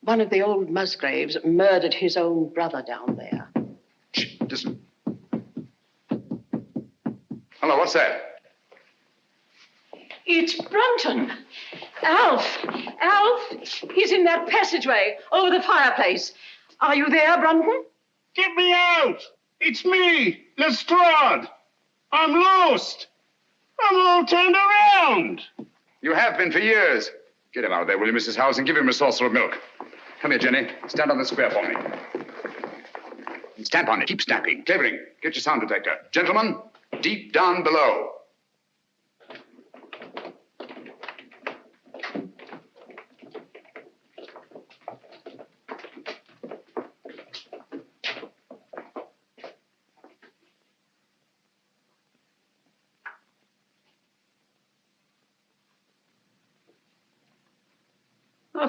A: One of the old Musgraves murdered his own brother down there.
H: Shh, listen. Hello, what's that?
A: It's Brunton. Alf! He's in that passageway over the fireplace. Are you there, Brunton?
J: Get me out! It's me, Lestrade. I'm lost. I'm all turned around.
H: You have been for years. Get him out of there, will you, Mrs. Howells, and give him a saucer of milk. Come here, Jenny. Stand on the square for me. Stamp on it. Keep stamping. Clavering, get your sound detector. Gentlemen, deep down below.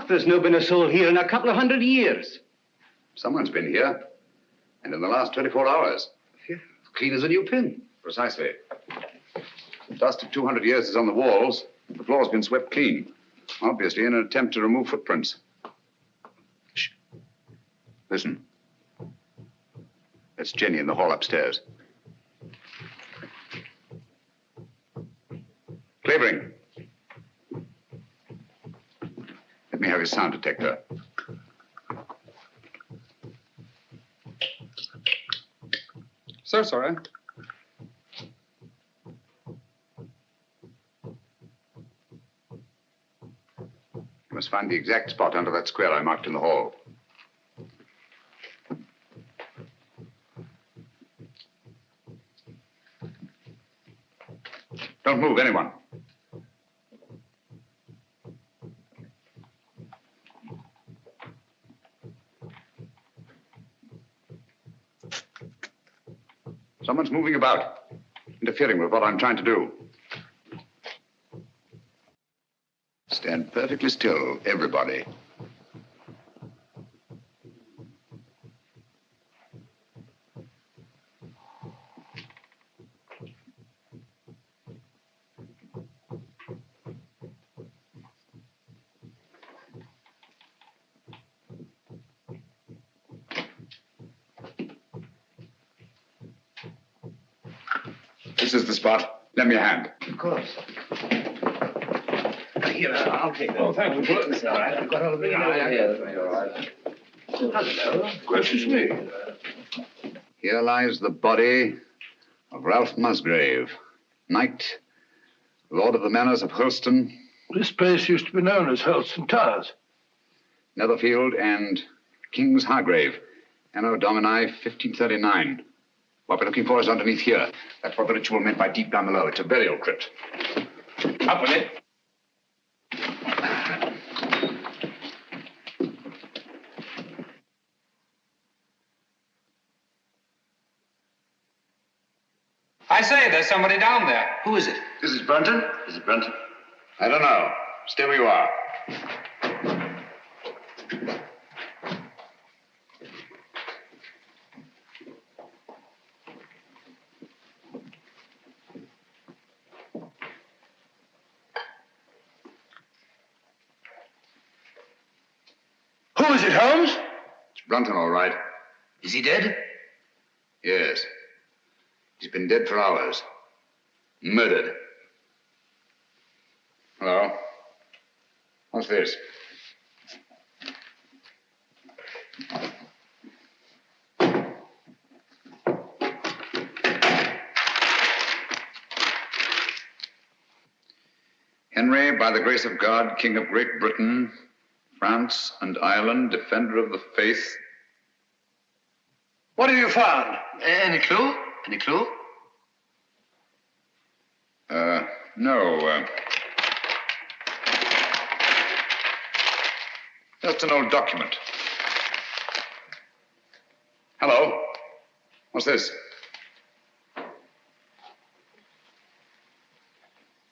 C: There's no been a soul here in a couple of 100 years.
H: Someone's been here. And in the last 24 hours.
C: Clean as a new pin.
H: Precisely. The dust of 200 years is on the walls. The floor's been swept clean. Obviously in an attempt to remove footprints. Shh. Listen. That's Jenny in the hall upstairs. Clavering. Let me have his sound detector.
K: So sorry.
H: You must find the exact spot under that square I marked in the hall. Don't move, anyone. Someone's moving about, interfering with what I'm trying to do. Stand perfectly still, everybody. This is the spot. Lend me a hand.
C: Of course. Here, I'll take that.
B: Oh, thank you.
C: It's all right. I've got all of it.
B: All right. Hello. Gracious me.
H: Here lies the body of Ralph Musgrave, knight, lord of the manors of Hurlston.
B: This place used to be known as Hurlston Towers.
H: Netherfield and King's Hargrave, Anno Domini 1539. What we're looking for is underneath here. That's what the ritual meant by deep down below. It's a burial crypt. Up with it.
K: I say, there's somebody down there.
C: Who is it?
H: This is Brunton? Is it Brunton? I don't know. Stay where you are.
B: Who is it, Holmes?
H: It's Brunton, all right.
C: Is he dead?
H: Yes. He's been dead for hours. Murdered. Hello? What's this? Henry, by the grace of God, King of Great Britain, France and Ireland, defender of the faith.
C: What have you found? Any clue? Any clue?
H: No. Just an old document. Hello? What's this?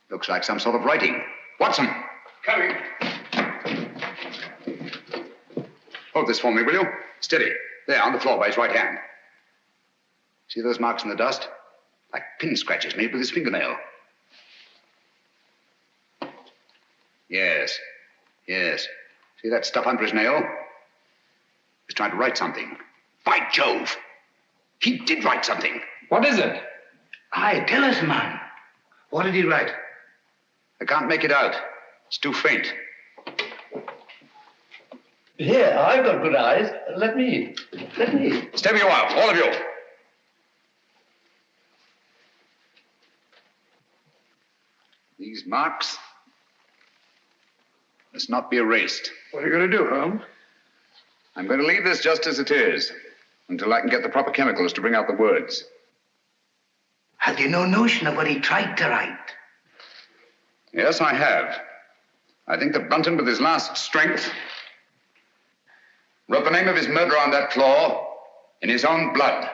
H: Looks like some sort of writing. Watson!
B: Coming.
H: Hold this for me, will you? Steady. There, on the floor by his right hand. See those marks in the dust? Like pin scratches made with his fingernail. Yes. Yes. See that stuff under his nail? He's trying to write something. By Jove! He did write something.
K: What is it?
H: Aye, tell us, man. What did he write? I can't make it out. It's too faint.
I: Here, I've got good eyes. Let me.
H: Step you out, all of you. These marks must not be erased.
B: What are you going to do, Holmes?
H: I'm going to leave this just as it is until I can get the proper chemicals to bring out the words.
D: Have you no notion of what he tried to write?
H: Yes, I have. I think that Brunton, with his last strength, wrote the name of his murderer on that floor in his own blood.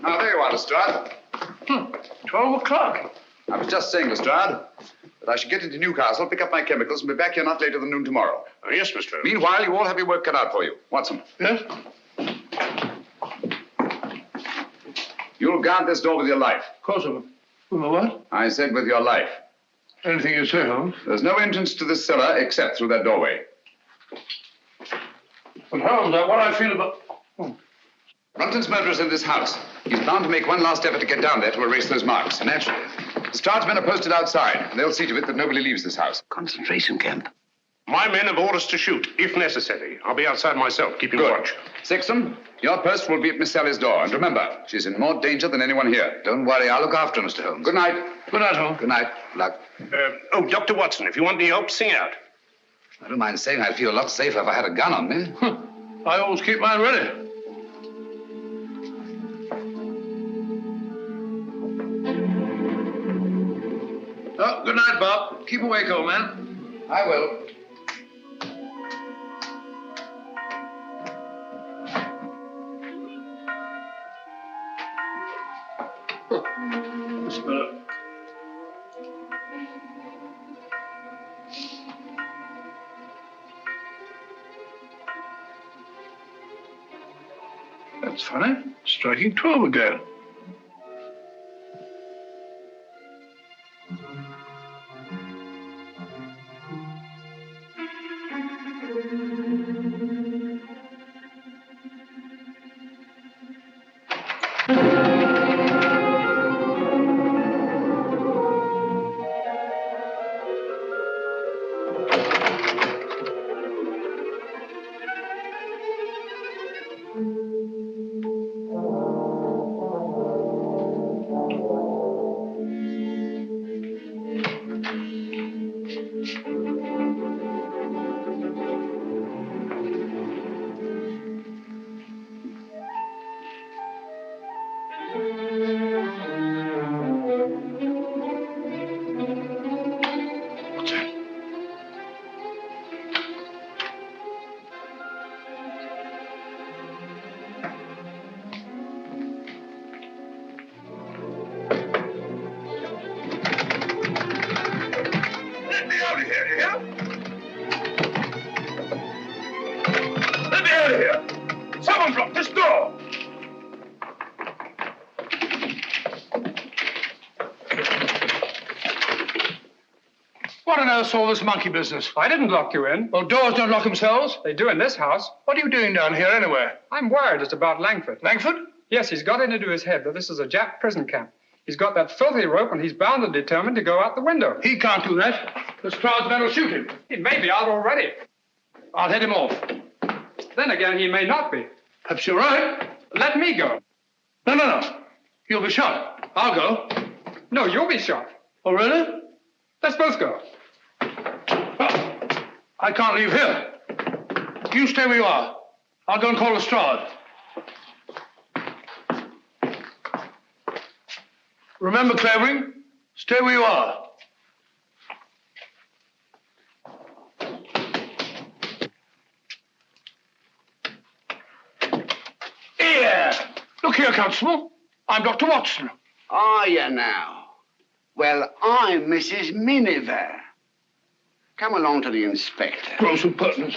H: Now, there you are, Lestrade.
B: 12 o'clock.
H: I was just saying, Lestrade, that I should get into Newcastle, pick up my chemicals, and be back here not later than noon tomorrow.
J: Oh, yes, Mr. Holmes.
H: Meanwhile, you all have your work cut out for you. Watson.
B: Yes?
H: You'll guard this door with your life.
B: Of course, with my what?
H: I said with your life.
B: Anything you say, Holmes.
H: There's no entrance to this cellar except through that doorway.
B: But Holmes, what I feel about...
H: Brunton's murderer's in this house. He's bound to make one last effort to get down there to erase those marks. Naturally. Lestrade's men are posted outside. They'll see to it that nobody leaves this house.
D: Concentration camp.
J: My men have orders to shoot, if necessary. I'll be outside myself, keeping
H: Good.
J: watch.
H: Sexton, your post will be at Miss Sally's door. And remember, she's in more danger than anyone here. Don't worry, I'll look after her, Mr. Holmes. Good night.
B: Good night, Holmes.
H: Good night. Luck.
J: Oh, Dr. Watson, if you want any help, sing out.
H: I don't mind saying I'd feel a lot safer if I had a gun on me.
B: I always keep mine ready. Oh, good night, Bob. Keep awake, old man.
H: I will.
B: That's better. That's funny. Striking 12 again. What's all this monkey business?
K: I didn't lock you in.
B: Well, doors don't lock themselves.
K: They do in this house.
B: What are you doing down here anyway?
K: I'm worried it's about Langford.
B: Langford?
K: Yes, he's got it into his head that this is a Jap prison camp. He's got that filthy rope and he's bound and determined to go out the window.
B: He can't do that. The crowd's men will shoot him.
K: He may be out already.
B: I'll head him off.
K: Then again, he may not be.
B: Perhaps you're right.
K: Let me go.
B: No. You'll be shot. I'll go.
K: No, you'll be shot.
B: Oh, really?
K: Let's both go.
B: I can't leave here. You stay where you are. I'll go and call Lestrade. Remember, Clavering, stay where you are. Here! Look here, Constable. I'm Dr. Watson.
C: Are you now? Well, I'm Mrs. Miniver. Come along to the inspector.
B: Gross impertinence.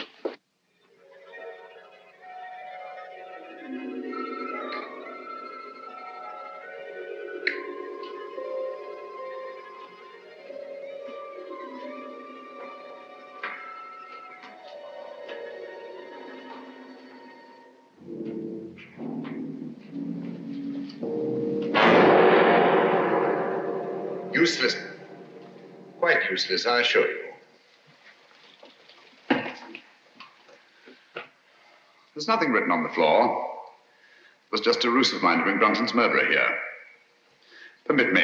H: Useless. Quite useless, I assure you. There's nothing written on the floor. It was just a ruse of mine to bring Brunton's murderer here. Permit me.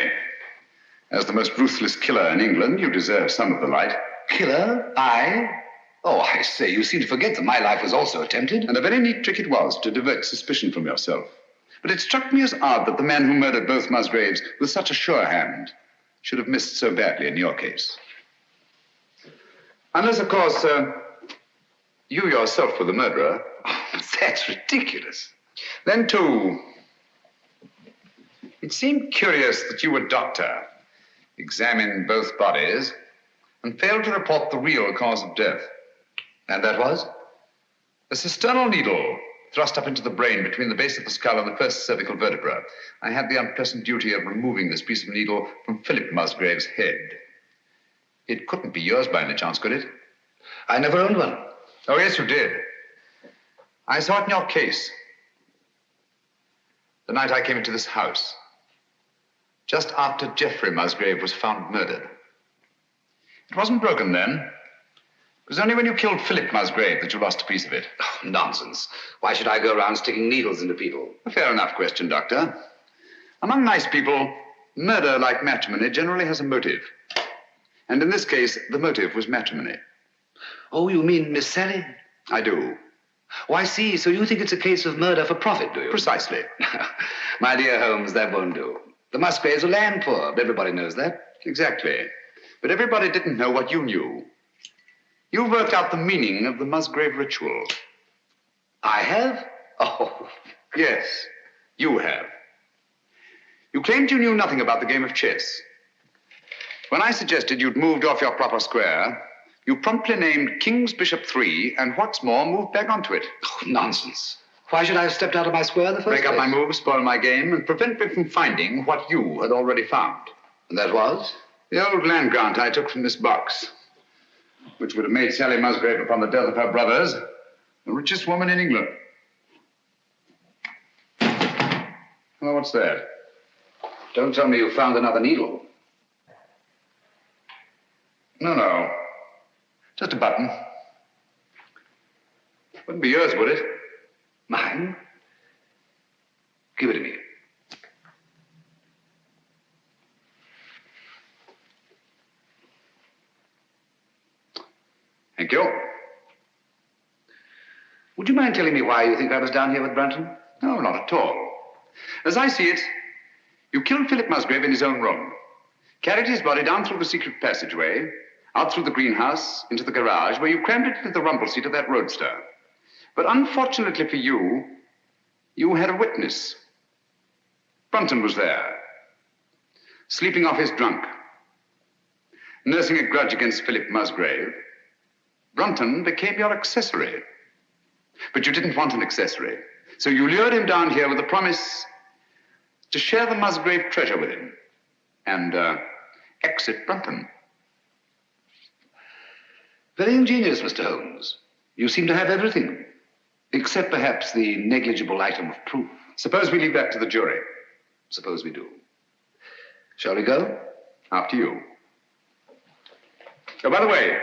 H: As the most ruthless killer in England, you deserve some of the light.
P: Killer? I? Oh, I say, you seem to forget that my life was also attempted.
H: And a very neat trick it was to divert suspicion from yourself. But it struck me as odd that the man who murdered both Musgraves with such a sure hand should have missed so badly in your case. Unless, of course, you yourself were the murderer.
P: Oh, that's ridiculous.
H: Then, too, it seemed curious that you, a doctor, examined both bodies and failed to report the real cause of death.
P: And that was?
H: A cisternal needle thrust up into the brain between the base of the skull and the first cervical vertebra. I had the unpleasant duty of removing this piece of needle from Philip Musgrave's head. It couldn't be yours by any chance, could it?
P: I never owned one.
H: Oh, yes, you did. I saw it in your case. The night I came into this house. Just after Geoffrey Musgrave was found murdered. It wasn't broken then. It was only when you killed Philip Musgrave that you lost a piece of it.
P: Oh, nonsense. Why should I go around sticking needles into people?
H: A fair enough question, Doctor. Among nice people, murder, like matrimony, generally has a motive. And in this case, the motive was matrimony.
P: Oh, you mean Miss Sally?
H: I do.
P: Oh, I see. So you think it's a case of murder for profit, do you?
H: Precisely.
P: My dear Holmes, that won't do. The Musgraves are land poor, but everybody knows that.
H: Exactly. But everybody didn't know what you knew. You worked out the meaning of the Musgrave ritual.
P: I have?
H: Oh, yes, you have. You claimed you knew nothing about the game of chess. When I suggested you'd moved off your proper square, you promptly named King's Bishop 3, and what's more, moved back onto it.
P: Oh, nonsense. Why should I have stepped out of my square in the first place?
H: Break up my move, spoil my game, and prevent me from finding what you had already found.
P: And that was?
H: The old land grant I took from this box, which would have made Sally Musgrave, upon the death of her brothers, the richest woman in England. Well, what's that?
P: Don't tell me you found another needle.
H: No. Just a button. Wouldn't be yours, would it?
P: Mine? Give it to me.
H: Thank you.
P: Would you mind telling me why you think I was down here with Brunton?
H: No, not at all. As I see it, you killed Philip Musgrave in his own room, carried his body down through the secret passageway, out through the greenhouse, into the garage, where you crammed it into the rumble seat of that roadster. But unfortunately for you, you had a witness. Brunton was there, sleeping off his drunk, nursing a grudge against Philip Musgrave. Brunton became your accessory. But you didn't want an accessory, so you lured him down here with the promise to share the Musgrave treasure with him and exit Brunton.
P: Very ingenious, Mr. Holmes. You seem to have everything, except perhaps the negligible item of proof.
H: Suppose we leave that to the jury.
P: Suppose we do. Shall we go?
H: After you. Oh, by the way,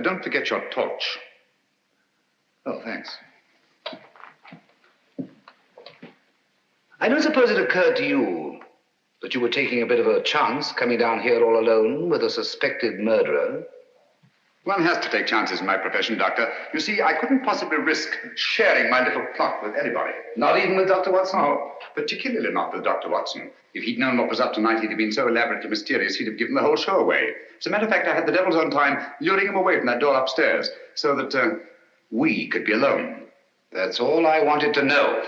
H: don't forget your torch.
P: Oh, thanks. I don't suppose it occurred to you that you were taking a bit of a chance coming down here all alone with a suspected murderer.
H: One has to take chances in my profession, Doctor. You see, I couldn't possibly risk sharing my little plot with anybody.
P: Not even with Dr. Watson?
H: No, particularly not with Dr. Watson. If he'd known what was up tonight, he'd have been so elaborately mysterious, he'd have given the whole show away. As a matter of fact, I had the devil's own time luring him away from that door upstairs so that we could be alone.
P: That's all I wanted to know.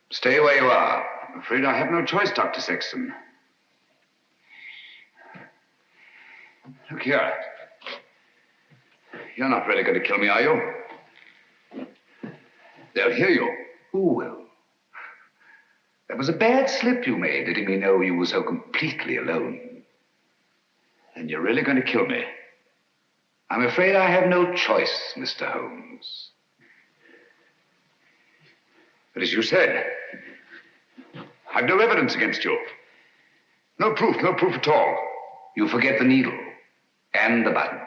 P: Stay where you are. I'm afraid I have no choice, Dr. Sexton. Look here. You're not really going to kill me, are you? They'll hear you. Who will? That was a bad slip you made, letting me know you were so completely alone. And you're really going to kill me. I'm afraid I have no choice, Mr. Holmes. But as you said, I've no evidence against you. No proof at all. You forget the needle and the button.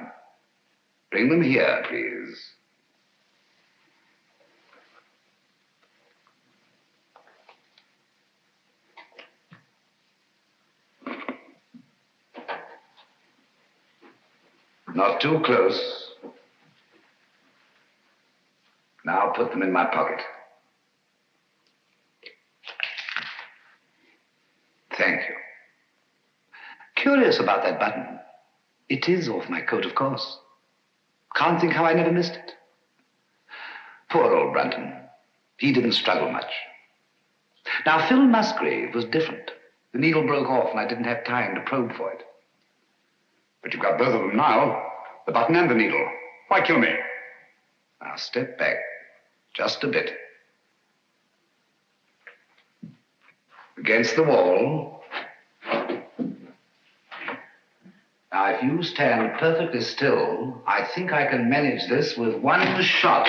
P: Bring them here, please. Not too close. Now put them in my pocket. Thank you. Curious about that button. It is off my coat, of course. Can't think how I never missed it. Poor old Brunton. He didn't struggle much. Now, Phil Musgrave was different. The needle broke off and I didn't have time to probe for it. But you've got both of them now. The button and the needle. Why kill me? Now, step back. Just a bit. Against the wall. Now, if you stand perfectly still, I think I can manage this with one shot.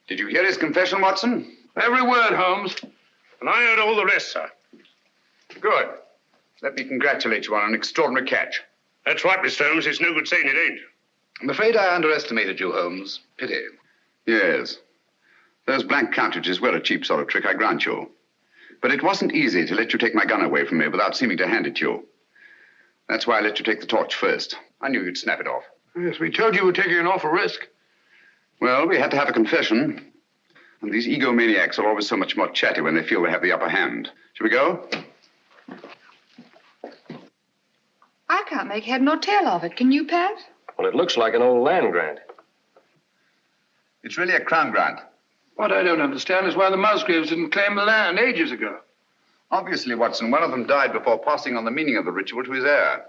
P: Did you hear his confession, Watson?
B: Every word, Holmes.
J: And I heard all the rest, sir.
H: Good. Let me congratulate you on an extraordinary catch.
J: That's right, Mr. Holmes. It's no good saying it ain't.
H: I'm afraid I underestimated you, Holmes. Pity. Yes. Those blank cartridges were a cheap sort of trick, I grant you. But it wasn't easy to let you take my gun away from me without seeming to hand it to you. That's why I let you take the torch first. I knew you'd snap it off.
B: Yes, we told you we were taking an awful risk.
H: Well, we had to have a confession. And these egomaniacs are always so much more chatty when they feel they have the upper hand. Shall we go?
E: I can't make head nor tail of it. Can you, Pat?
L: Well, it looks like an old land grant.
H: It's really a crown grant.
B: What I don't understand is why the Musgraves didn't claim the land ages ago.
H: Obviously, Watson, one of them died before passing on the meaning of the ritual to his heir.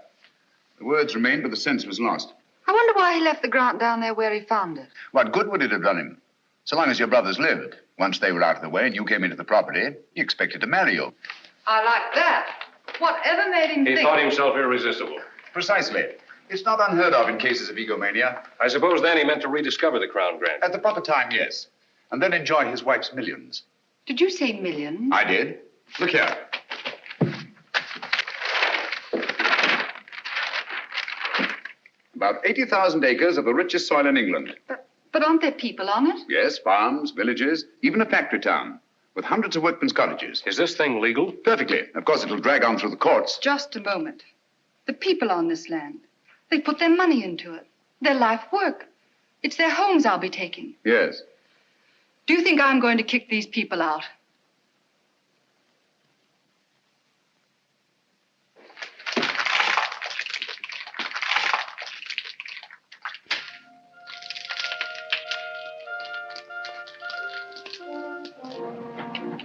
H: The words remained, but the sense was lost.
E: I wonder why he left the grant down there where he found it.
H: What good would it have done him? So long as your brothers lived. Once they were out of the way and you came into the property, he expected to marry you.
E: I like that. Whatever made him
L: He
E: think...
L: thought himself irresistible.
H: Precisely. It's not unheard of in cases of egomania.
L: I suppose then he meant to rediscover the crown grant.
H: At the proper time, yes. And then enjoy his wife's millions.
E: Did you say millions?
H: I did. Look here. About 80,000 acres of the richest soil in England.
E: But aren't there people on it?
H: Yes, farms, villages, even a factory town, with hundreds of workmen's cottages.
L: Is this thing legal?
H: Perfectly. Of course, it'll drag on through the courts.
E: Just a moment. The people on this land, they put their money into it, their life work. It's their homes I'll be taking.
H: Yes.
E: Do you think I'm going to kick these people out?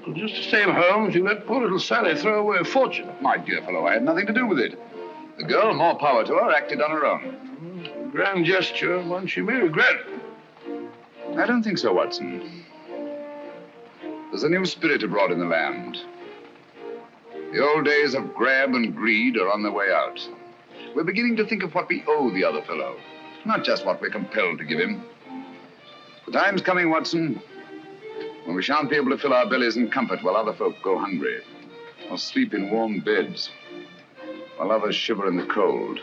B: Well, just the same, Holmes, you let poor little Sally throw away a fortune.
H: My dear fellow, I had nothing to do with it. The girl, more power to her, acted on her own.
B: Grand gesture, one she may regret.
H: I don't think so, Watson. There's a new spirit abroad in the land. The old days of grab and greed are on their way out. We're beginning to think of what we owe the other fellow, not just what we're compelled to give him. The time's coming, Watson, when we shan't be able to fill our bellies in comfort while other folk go hungry, or sleep in warm beds while others shiver in the cold.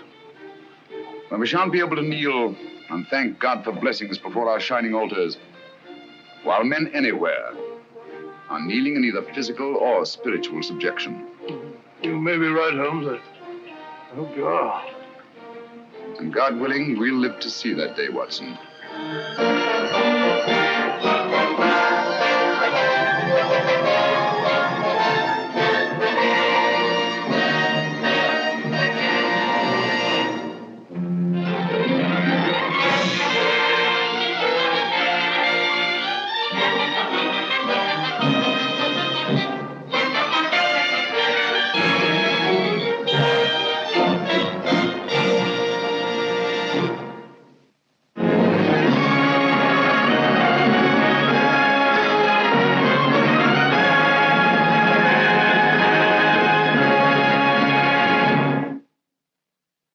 H: When we shan't be able to kneel and thank God for blessings before our shining altars, while men anywhere are kneeling in either physical or spiritual subjection.
B: You may be right, Holmes. I hope you are.
H: And God willing, we'll live to see that day, Watson.